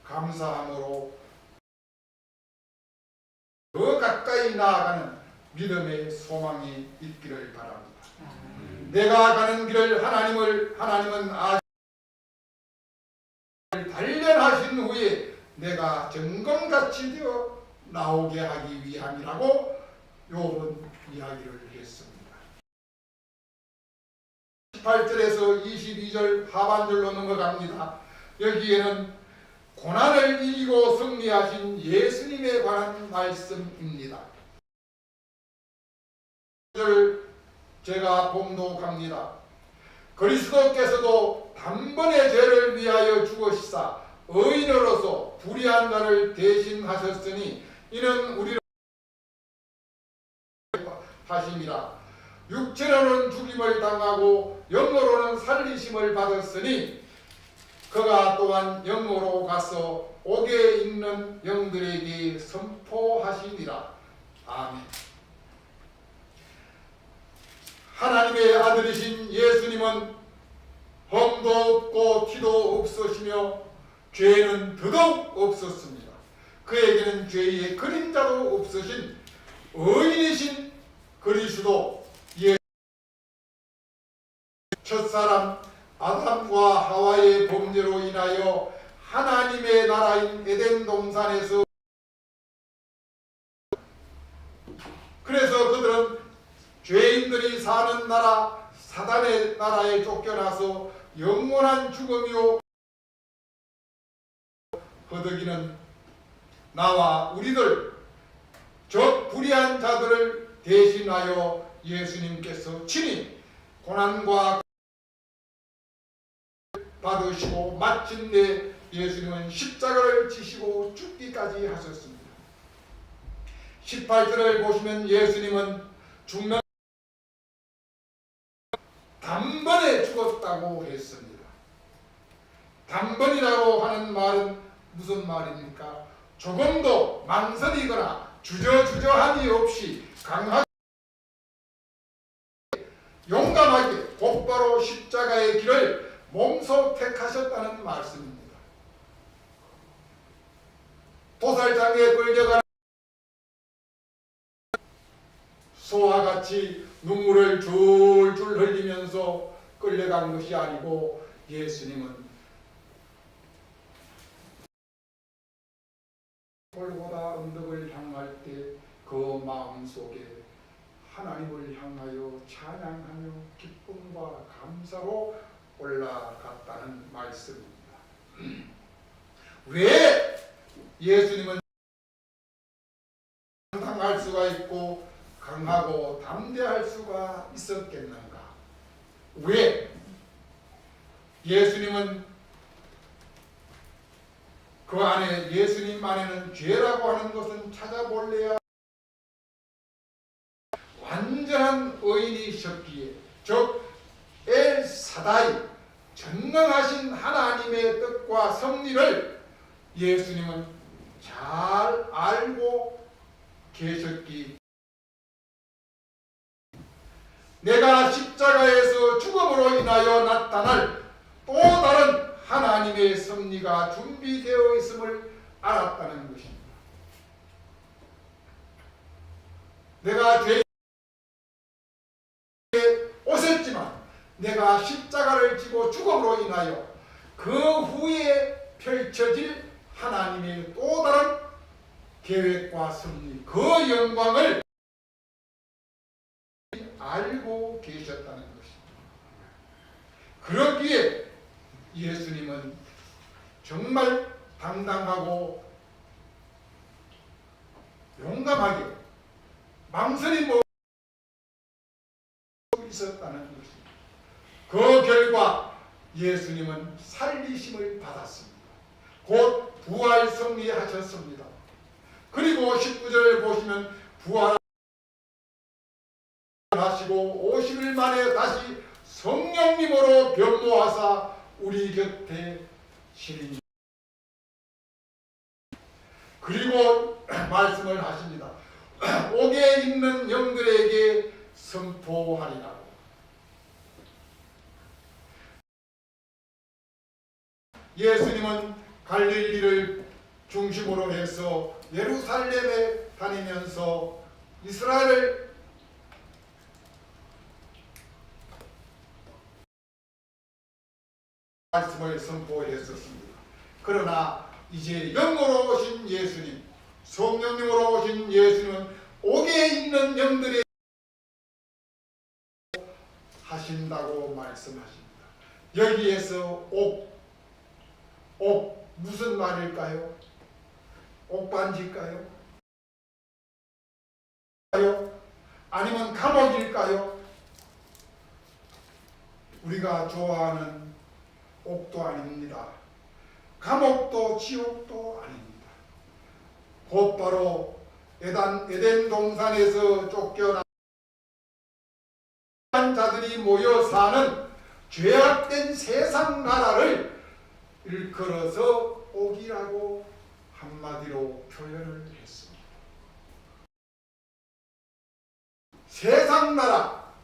감사함으로 더 가까이 나아가는 믿음의 소망이 있기를 바랍니다. 내가 가는 길을 하나님은 단련하신 후에 내가 점검같이 되어 나오게 하기 위함이라고 욥은 이야기를 했습니다. 18절에서 22절 하반절로 넘어갑니다. 여기에는 고난을 이기고 승리하신 예수님에 관한 말씀입니다. 제가 봉독합니다. 그리스도께서도 단번에 죄를 위하여 죽으시사 의인으로서 불의한 자를 대신하셨으니 이는 우리를 하심이라. 육체로는 죽임을 당하고 영으로는 살리심을 받았으니 그가 또한 영으로 가서 옥에 있는 영들에게 선포하시니라. 아멘. 하나님의 아들이신 예수님은 험도 없고 티도 없으시며 죄는 더더욱 없었습니다. 그에게는 죄의 그림자도 없으신 의인이신 그리스도 예수, 첫사람 아담과 하와의 범죄로 인하여 하나님의 나라인 에덴 동산에서 그래서 그들은 죄인들이 사는 나라 사단의 나라에 쫓겨나서 영원한 죽음이요 허덕이는 나와 우리들 저 불의한 자들을 대신하여 예수님께서 친히 고난과 받으시고 마침내 예수님은 십자가를 지시고 죽기까지 하셨습니다. 18절을 보시면 예수님은 죽는 단번에 죽었다고 했습니다. 단번이라고 하는 말은 무슨 말입니까? 조금도 망설이거나 주저주저함이 없이 강하게 용감하게 곧바로 십자가의 길을 몸소 택하셨다는 말씀입니다. 도살장에 끌려가는 소와 같이 눈물을 줄줄 흘리면서 끌려간 것이 아니고 예수님은 골고다 언덕을 향할 때 그 마음속에 하나님을 향하여 찬양하며 기쁨과 감사로 올라갔다는 말씀입니다. 왜 예수님은 당할 수가 있고 강하고 담대할 수가 있었겠는가? 왜? 예수님은 그 안에 예수님 안에는 죄라고 하는 것은 찾아볼래야 완전한 의인이셨기에 즉 엘사다이 전능하신 하나님의 뜻과 섭리를 예수님은 잘 알고 계셨기. 내가 십자가에서 죽음으로 인하여 나타날 또 다른 하나님의 섭리가 준비되어 있음을 알았다는 것입니다. 내가 죄에 오셨지만 내가 십자가를 지고 죽음으로 인하여 그 후에 펼쳐질 하나님의 또 다른 계획과 섭리, 그 영광을 알고 계셨다는 것입니다. 그러기에 예수님은 정말 당당하고 용감하게 망설임 없이 있었다는 것입니다. 그 결과 예수님은 살리심을 받았습니다. 곧 부활 승리하셨습니다. 그리고 19절을 보시면 부활하시고 50일 만에 다시 성령님으로 변모하사 우리 곁에 실린. 그리고 말씀을 하십니다. 옥에 있는 영들에게 선포하리라. 예수님은 갈릴리를 중심으로 해서 예루살렘에 다니면서 이스라엘을 말씀을 선포했었습니다. 그러나 이제 영으로 오신 예수님, 성령님으로 오신 예수님은 옥에 있는 영들에게 하신다고 말씀하십니다. 여기에서 옥 무슨 말일까요? 옥반지일까요? 아니면 감옥일까요? 우리가 좋아하는 옥도 아닙니다. 감옥도 지옥도 아닙니다. 곧바로 에덴 동산에서 쫓겨난 자들이 모여 사는 죄악된 세상 나라를 일컬어서 옥이라고 한마디로 표현을 했습니다. 세상 나라,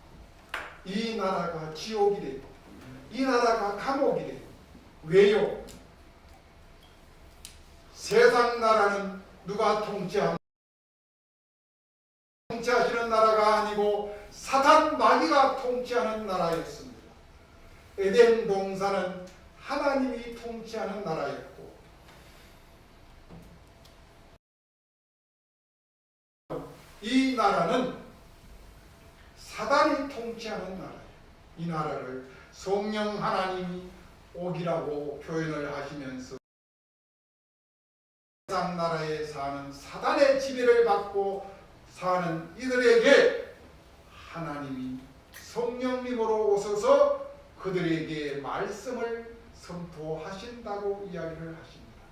이 나라가 지옥이래요. 이 나라가 감옥이래요. 왜요? 세상 나라는 누가 통치하시는 나라가 아니고 사탄 마귀가 통치하는 나라였습니다. 에덴 동산은 하나님이 통치하는 나라였고, 이 나라는 사단이 통치하는 나라예요. 이 나라를 성령 하나님이 옥이라고 표현을 하시면서 세상 나라에 사는 사단의 지배를 받고 사는 이들에게 하나님이 성령님으로 오셔서 그들에게 말씀을 선포하신다고 이야기를 하십니다.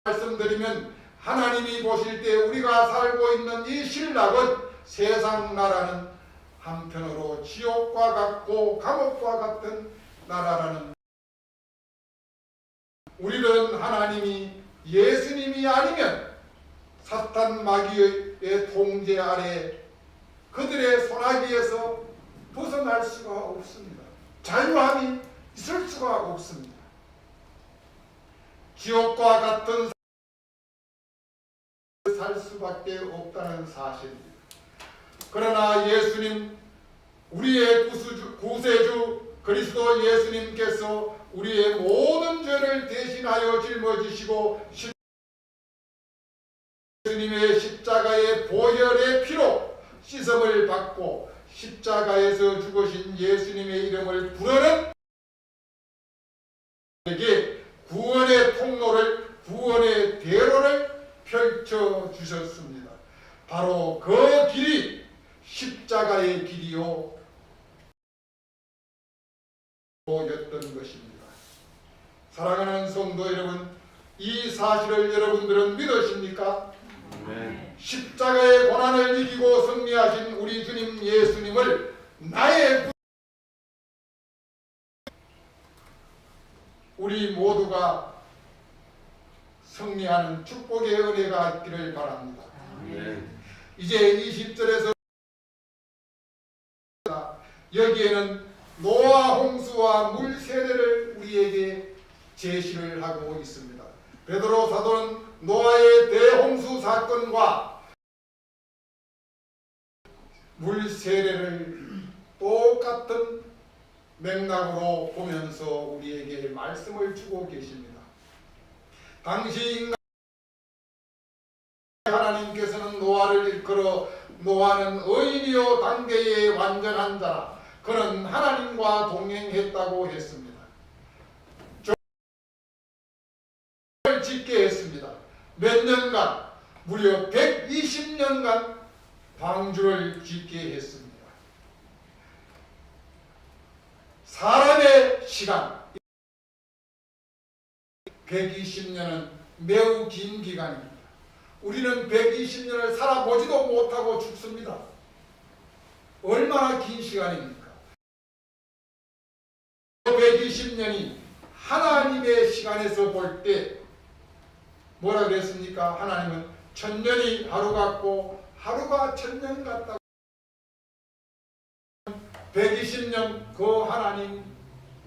말씀드리면 하나님이 보실 때 우리가 살고 있는 이 신락은, 세상 나라는 한편으로 지옥과 같고 감옥과 같은 나라라는, 우리는 하나님이 예수님이 아니면 사탄 마귀의 통제 아래 그들의 손아귀에서 벗어날 수가 없습니다. 자유함이 있을 수가 없습니다. 지옥과 같은 살 수밖에 없다는 사실입니다. 그러나 예수님, 우리의 구세주 그리스도 예수님께서 우리의 모든 죄를 대신하여 짊어지시고 예수님의 십자가의 보혈의 피로 씻음을 받고 십자가에서 죽으신 예수님의 이름을 부르는 에게 구원의 통로를, 구원의 대로를 펼쳐주셨습니다. 바로 그 길이 십자가의 길이요 였던 것입니다. 사랑하는 성도 여러분, 이 사실을 여러분들은 믿으십니까? 네. 십자가의 고난을 이기고 승리하신 우리 주님 예수님을 나의 우리 모두가 승리하는 축복의 은혜가 있기를 바랍니다. 이제 20절에서 여기에는 노아 홍수와 물 세례를 우리에게 제시를 하고 있습니다. 베드로 사도는 노아의 대홍수 사건과 물 세례를 똑같은 맥락으로 보면서 우리에게 말씀을 주고 계십니다. 당시 인간 하나님께서는 노아를 일컬어 노아는 의인이요 당대의 완전한 자라 그는 하나님과 동행했다고 했습니다. 조를 짓게 했습니다. 몇 년간 무려 120년간 방주를 짓게 했습니다. 사람의 시간 120년은 매우 긴 기간입니다. 우리는 120년을 살아보지도 못하고 죽습니다. 얼마나 긴 시간입니까? 120년이 하나님의 시간에서 볼 때 뭐라 그랬습니까? 하나님은 천년이 하루 같고 하루가 천년 같다고. 120년 그 하나님의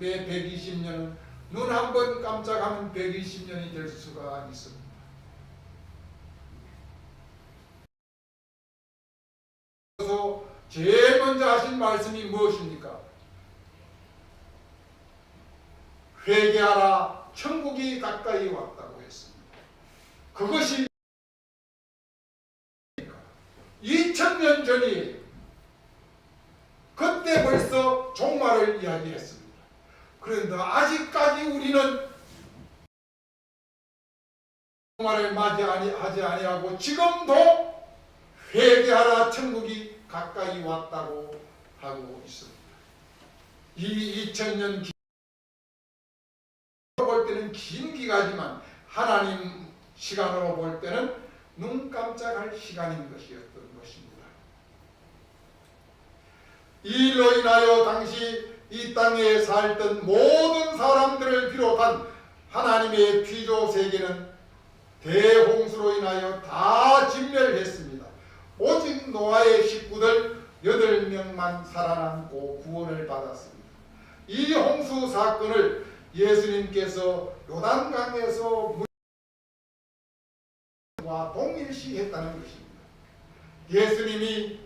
120년은 눈 한 번 깜짝하면 120년이 될 수가 있습니다. 그래서 제일 먼저 하신 말씀이 무엇입니까? 회개하라 천국이 가까이 왔다고 했습니다. 그것이 2000년 전이에요. 그때 벌써 종말을 이야기했습니다. 그런데 아직까지 우리는 종말을 맞이하지 아니하고 지금도 회개하라 천국이 가까이 왔다고 하고 있습니다. 이 2000년 볼 때는 긴 기간이지만 하나님 시간으로 볼 때는 눈 깜짝할 시간인 것이었던 것입니다. 이 일로 인하여 당시 이 땅에 살던 모든 사람들을 비롯한 하나님의 피조 세계는 대홍수로 인하여 다 진멸했습니다. 오직 노아의 식구들 8명만 살아남고 구원을 받았습니다. 이 홍수 사건을 예수님께서 요단강에서 물과 동일시했다는 것입니다. 예수님이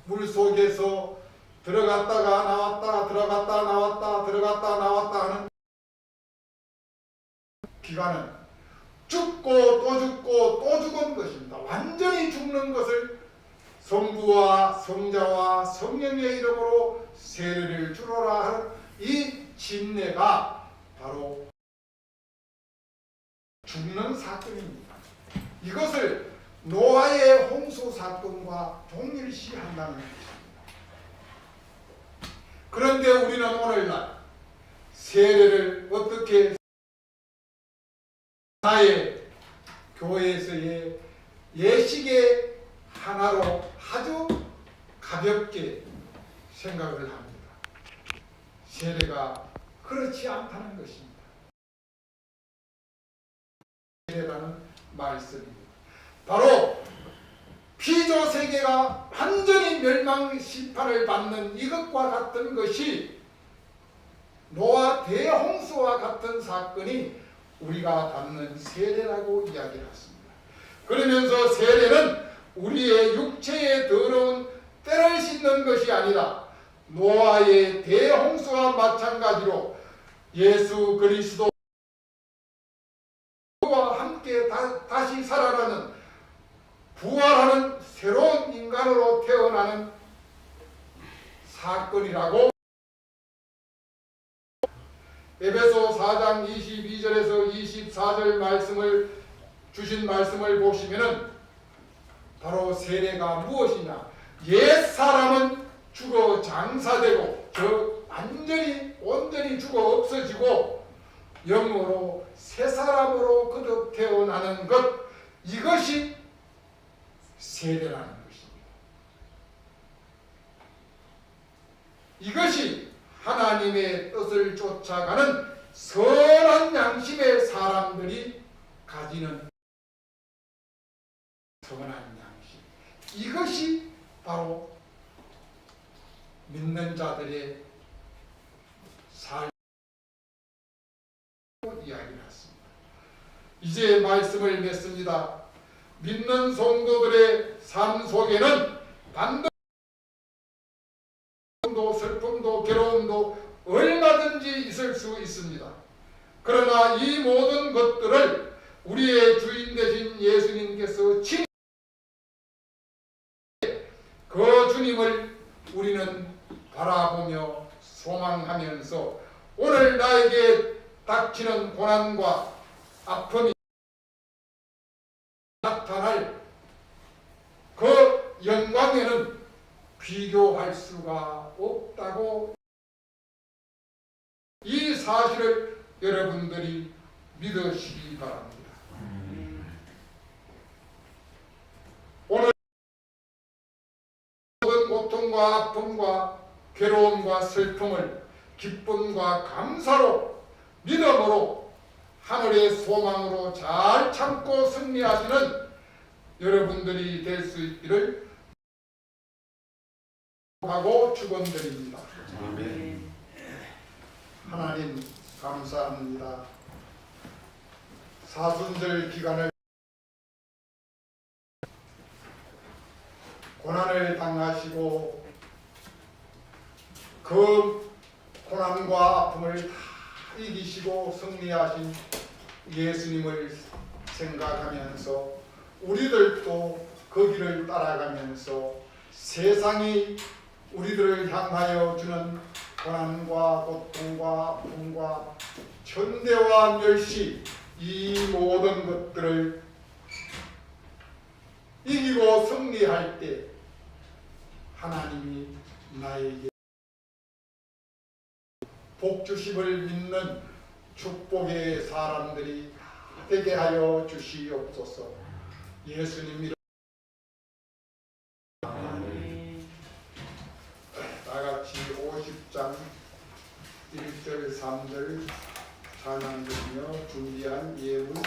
물속에서 들어갔다가 나왔다 들어갔다 나왔다 들어갔다 나왔다 하는 기간은 죽고 또 죽고 또 죽은 것입니다. 완전히 죽는 것을 성부와 성자와 성령의 이름으로 세례를 주로라 하는 이 진례가 바로 죽는 사건입니다. 이것을 노아의 홍수 사건과 동일시한다는 것입니다. 그런데 우리는 오늘날 세례를 어떻게 하나의 교회에서의 예식의 하나로 아주 가볍게 생각을 합니다. 세례가 그렇지 않다는 것입니다. 세례라는 말씀입니다. 바로 피조 세계가 완전히 멸망 심판을 받는 이것과 같은 것이 노아 대홍수와 같은 사건이 우리가 받는 세례라고 이야기를 했습니다. 그러면서 세례는 우리의 육체의 더러운 때를 씻는 것이 아니라 노아의 대홍수와 마찬가지로 예수 그리스도와 함께 다시 살아나는 부활하는 새로운 인간으로 태어나는 사건이라고 에베소 4장 22절에서 24절 말씀을 주신 말씀을 보시면은 바로 세례가 무엇이냐? 옛 사람은 죽어 장사되고 온전히 죽어 없어지고 영으로 새 사람으로 거듭 태어나는 것, 이것이 세례라는 것입니다. 이것이 하나님의 뜻을 쫓아가는 선한 양심의 사람들이 가지는 선한 양심, 이것이 바로 믿는 자들의 삶 이야기를 했습니다. 이제 말씀을 맺습니다. 믿는 성도들의 삶 속에는 반드시 슬픔도 괴로움도 얼마든지 있을 수 있습니다. 그러나 이 모든 것들을 우리의 주인 되신 예수님께서 친히 그 주님을 우리는 바라보며 소망하면서 오늘 나에게 닥치는 고난과 아픔이 나타날 그 영광에는 비교할 수가 없다고, 이 사실을 여러분들이 믿으시기 바랍니다. 오늘 모든 고통과 아픔과 괴로움과 슬픔을 기쁨과 감사로, 믿음으로, 하늘의 소망으로 잘 참고 승리하시는 여러분들이 될 수 있기를 하고 축원드립니다. 하나님 감사합니다. 사순절 기간을 고난을 당하시고 그 고난과 아픔을 다 이기시고 승리하신 예수님을 생각하면서 우리들도 그 길을 따라가면서 세상이 우리들을 향하여 주는 고난과 고통과 아픔과 천대와 멸시, 이 모든 것들을 이기고 승리할 때 하나님이 나에게 복 주심을 믿는 축복의 사람들이 되게 하여 주시옵소서. 예수님 이름 다같이 50장 1절 3절 찬양 드리며 준비한 예물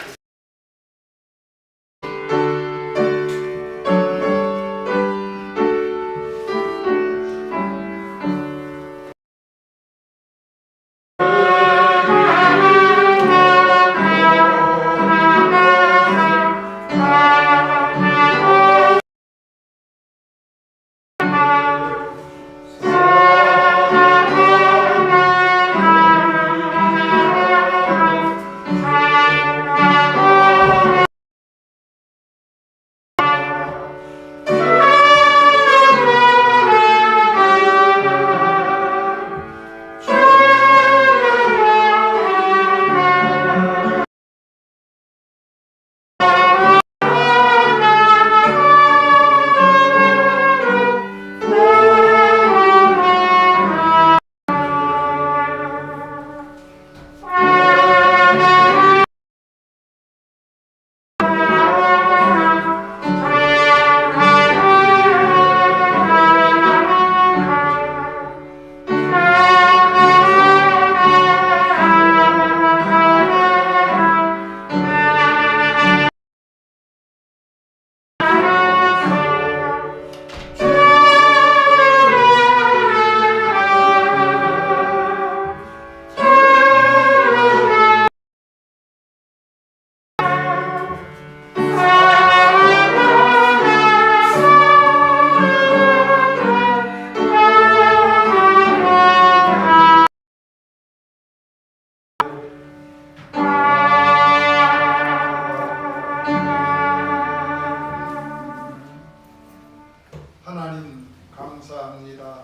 하나님 감사합니다.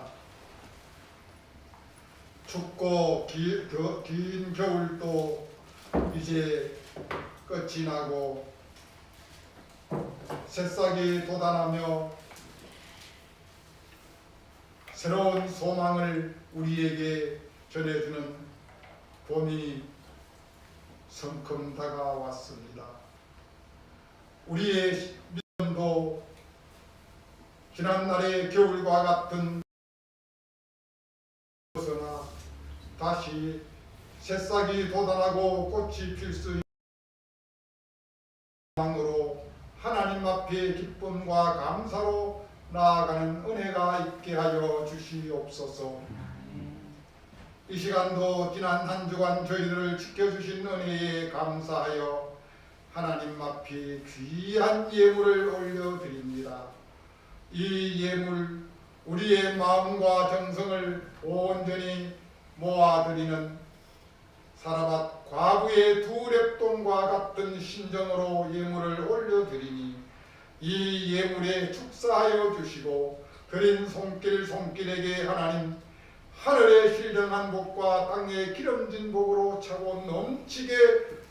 춥고 긴 겨울도 이제 끝이 나고 새싹이 돋아나며 새로운 소망을 우리에게 전해주는 봄이 성큼 다가왔습니다. 우리의 믿음도 지난날의 겨울과 같은 그러나 다시 새싹이 돋아나고 꽃이 필 수 있는 으로 하나님 앞에 기쁨과 감사로 나아가는 은혜가 있게 하여 주시옵소서. 이 시간도 지난 한 주간 저희들을 지켜주신 은혜에 감사하여 하나님 앞에 귀한 예물을 올려드립니다. 이 예물, 우리의 마음과 정성을 온전히 모아드리는 사라밧 과부의 두 랩돈과 같은 신정으로 예물을 올려드리니 이 예물에 축사하여 주시고 드린 손길에게 하나님 하늘의 신령한 복과 땅의 기름진 복으로 차고 넘치게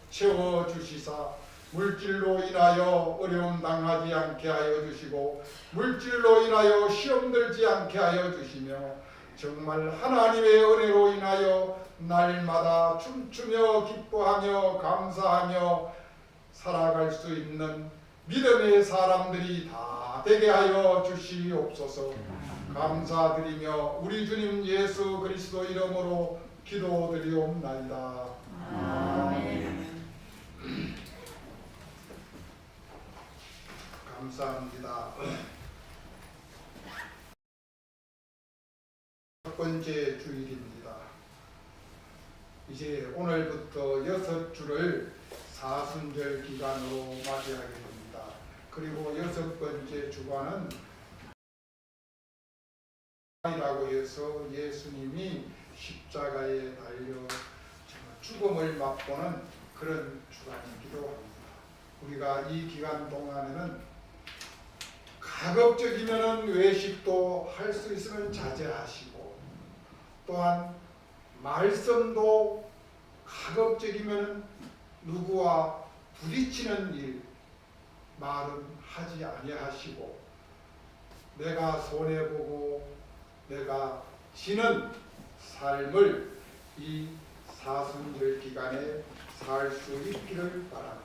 채워주시사 물질로 인하여 어려움 당하지 않게 하여 주시고 물질로 인하여 시험 들지 않게 하여 주시며 정말 하나님의 은혜로 인하여 날마다 춤추며 기뻐하며 감사하며 살아갈 수 있는 믿음의 사람들이 다 되게 하여 주시옵소서. 감사드리며 우리 주님 예수 그리스도 이름으로 기도드리옵나이다. 아멘. 감사합니다. 첫 번째 주일입니다. 이제 오늘부터 6주를 사순절 기간으로 맞이하게 됩니다. 그리고 6번째 주간은 이라고 해서 예수님이 십자가에 달려 죽음을 맛보는 그런 주간이기도 합니다. 우리가 이 기간 동안에는 가급적이면 외식도 할 수 있으면 자제하시고 또한 말씀도 가급적이면 누구와 부딪히는 일 말은 하지 아니하시고 내가 손해보고 내가 지는 삶을 이 사순절 기간에 살 수 있기를 바랍니다.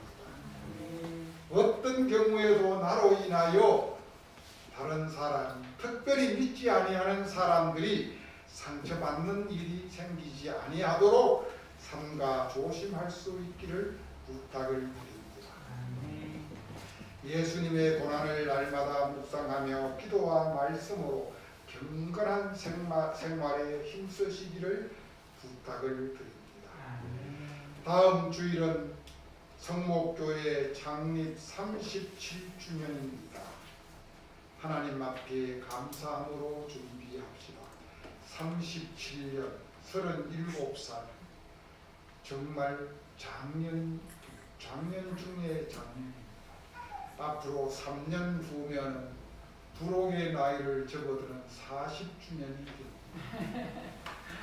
어떤 경우에도 나로 인하여 다른 사람, 특별히 믿지 아니하는 사람들이 상처받는 일이 생기지 아니하도록 삼가 조심할 수 있기를 부탁을 드립니다. 예수님의 고난을 날마다 묵상하며 기도와 말씀으로 경건한 생활에 힘쓰시기를 부탁을 드립니다. 다음 주일은 성목교회 창립 37주년입니다. 하나님 앞에 감사함으로 준비합시다. 37년, 37살, 정말 작년 중에 작년입니다. 앞으로 3년 후면 부록의 나이를 접어드는 40주년이 됩니다.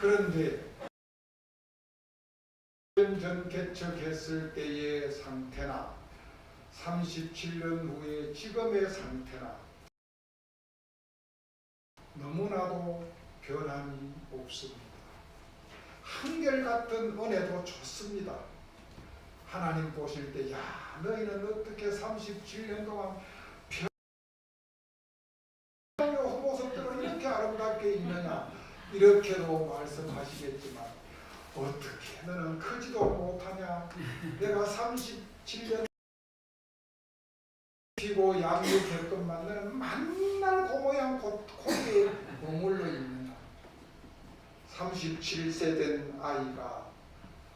그런데 1년 전 개척했을 때의 상태나 37년 후에 지금의 상태나 너무나도 변함이 없습니다. 한결같은 은혜도 좋습니다. 하나님 보실 때, 야, 너희는 어떻게 37년 동안 모습들은 이렇게 아름답게 있느냐, 이렇게도 말씀하시겠지만 어떻게 너는 크지도 못하냐, 내가 37년 피고 양육했건만 너는 만날 고모양 고기에 머물러 있느냐. 37세 된 아이가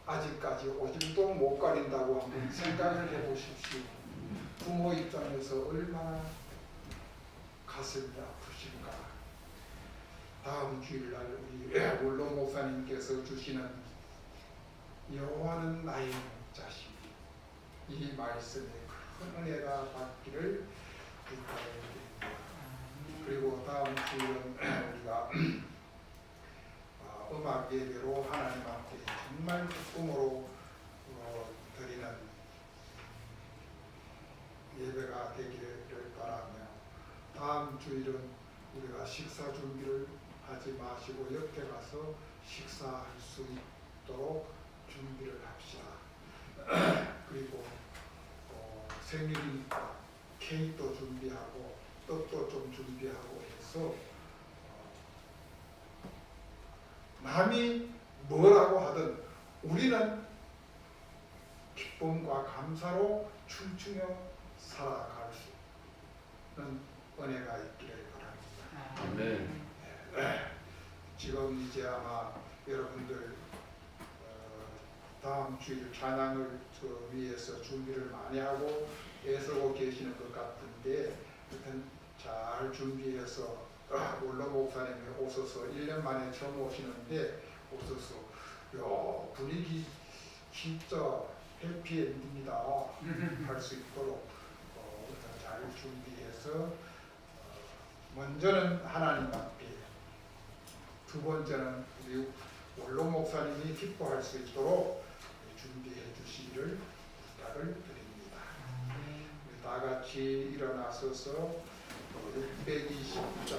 아직까지 오줌도 못 가린다고 한번 생각을 해보십시오. 부모 입장에서 얼마나 가슴이 아프실까. 다음 주일날 우리 원로 목사님께서 주시는 여호와는 나의 목자시니 이 말씀에 큰 은혜가 받기를 부탁드립니다. 그리고 다음 주일은 우리가 음악 예배로 하나님 앞에 정말 기쁨으로 드리는 예배가 되기를 바라며, 다음 주일은 우리가 식사 준비를 하지 마시고 옆에 가서 식사할 수 있도록 준비를 합시다. 그리고 생일이니까 케이크도 준비하고 떡도 좀 준비하고 해서 남이 뭐라고 하든 우리는 기쁨과 감사로 춤추며 살아갈 수 있는 은혜가 있기를 바랍니다. 아멘. 지금 이제 아마 여러분들 다음 주일 찬양을 위해서 준비를 많이 하고 애쓰고 계시는 것 같은데, 하여튼 잘 준비해서 원로 목사님이 오셔서 1년 만에 처음 오시는데 오셔서 분위기 진짜 해피엔딩이다 할 수 있도록 잘 준비해서 먼저는 하나님 앞에, 두 번째는 우리 원로 목사님이 기뻐할 수 있도록 준비해 주시기를 부탁을 드립니다. 우리 다 같이 일어나서서 620장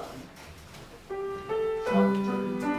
3절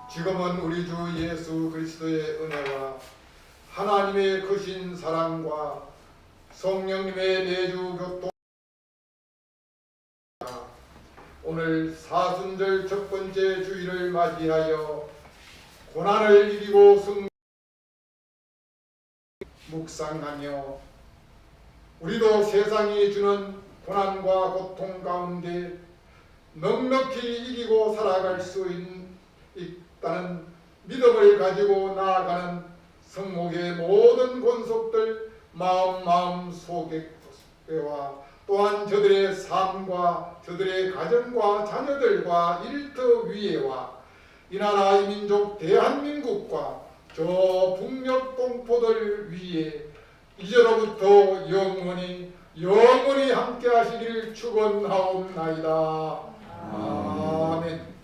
지금은 우리 주 예수 그리스도의 은혜와 하나님의 크신 사랑과 성령님의 내주 교통, 오늘 사순절 첫 번째 주일을 맞이하여 고난을 이기고 묵상하며 우리도 세상이 주는 고난과 고통 가운데 넉넉히 이기고 살아갈 수 있다는 믿음을 가지고 나아가는 성목의 모든 권속들 마음 속에와 또한 저들의 삶과 저들의 가정과 자녀들과 일터 위에와 이 나라 이 민족 대한민국과 저 북녘 동포들 위에 이제로부터 영원히 함께 하시길 축원하옵나이다. 아멘.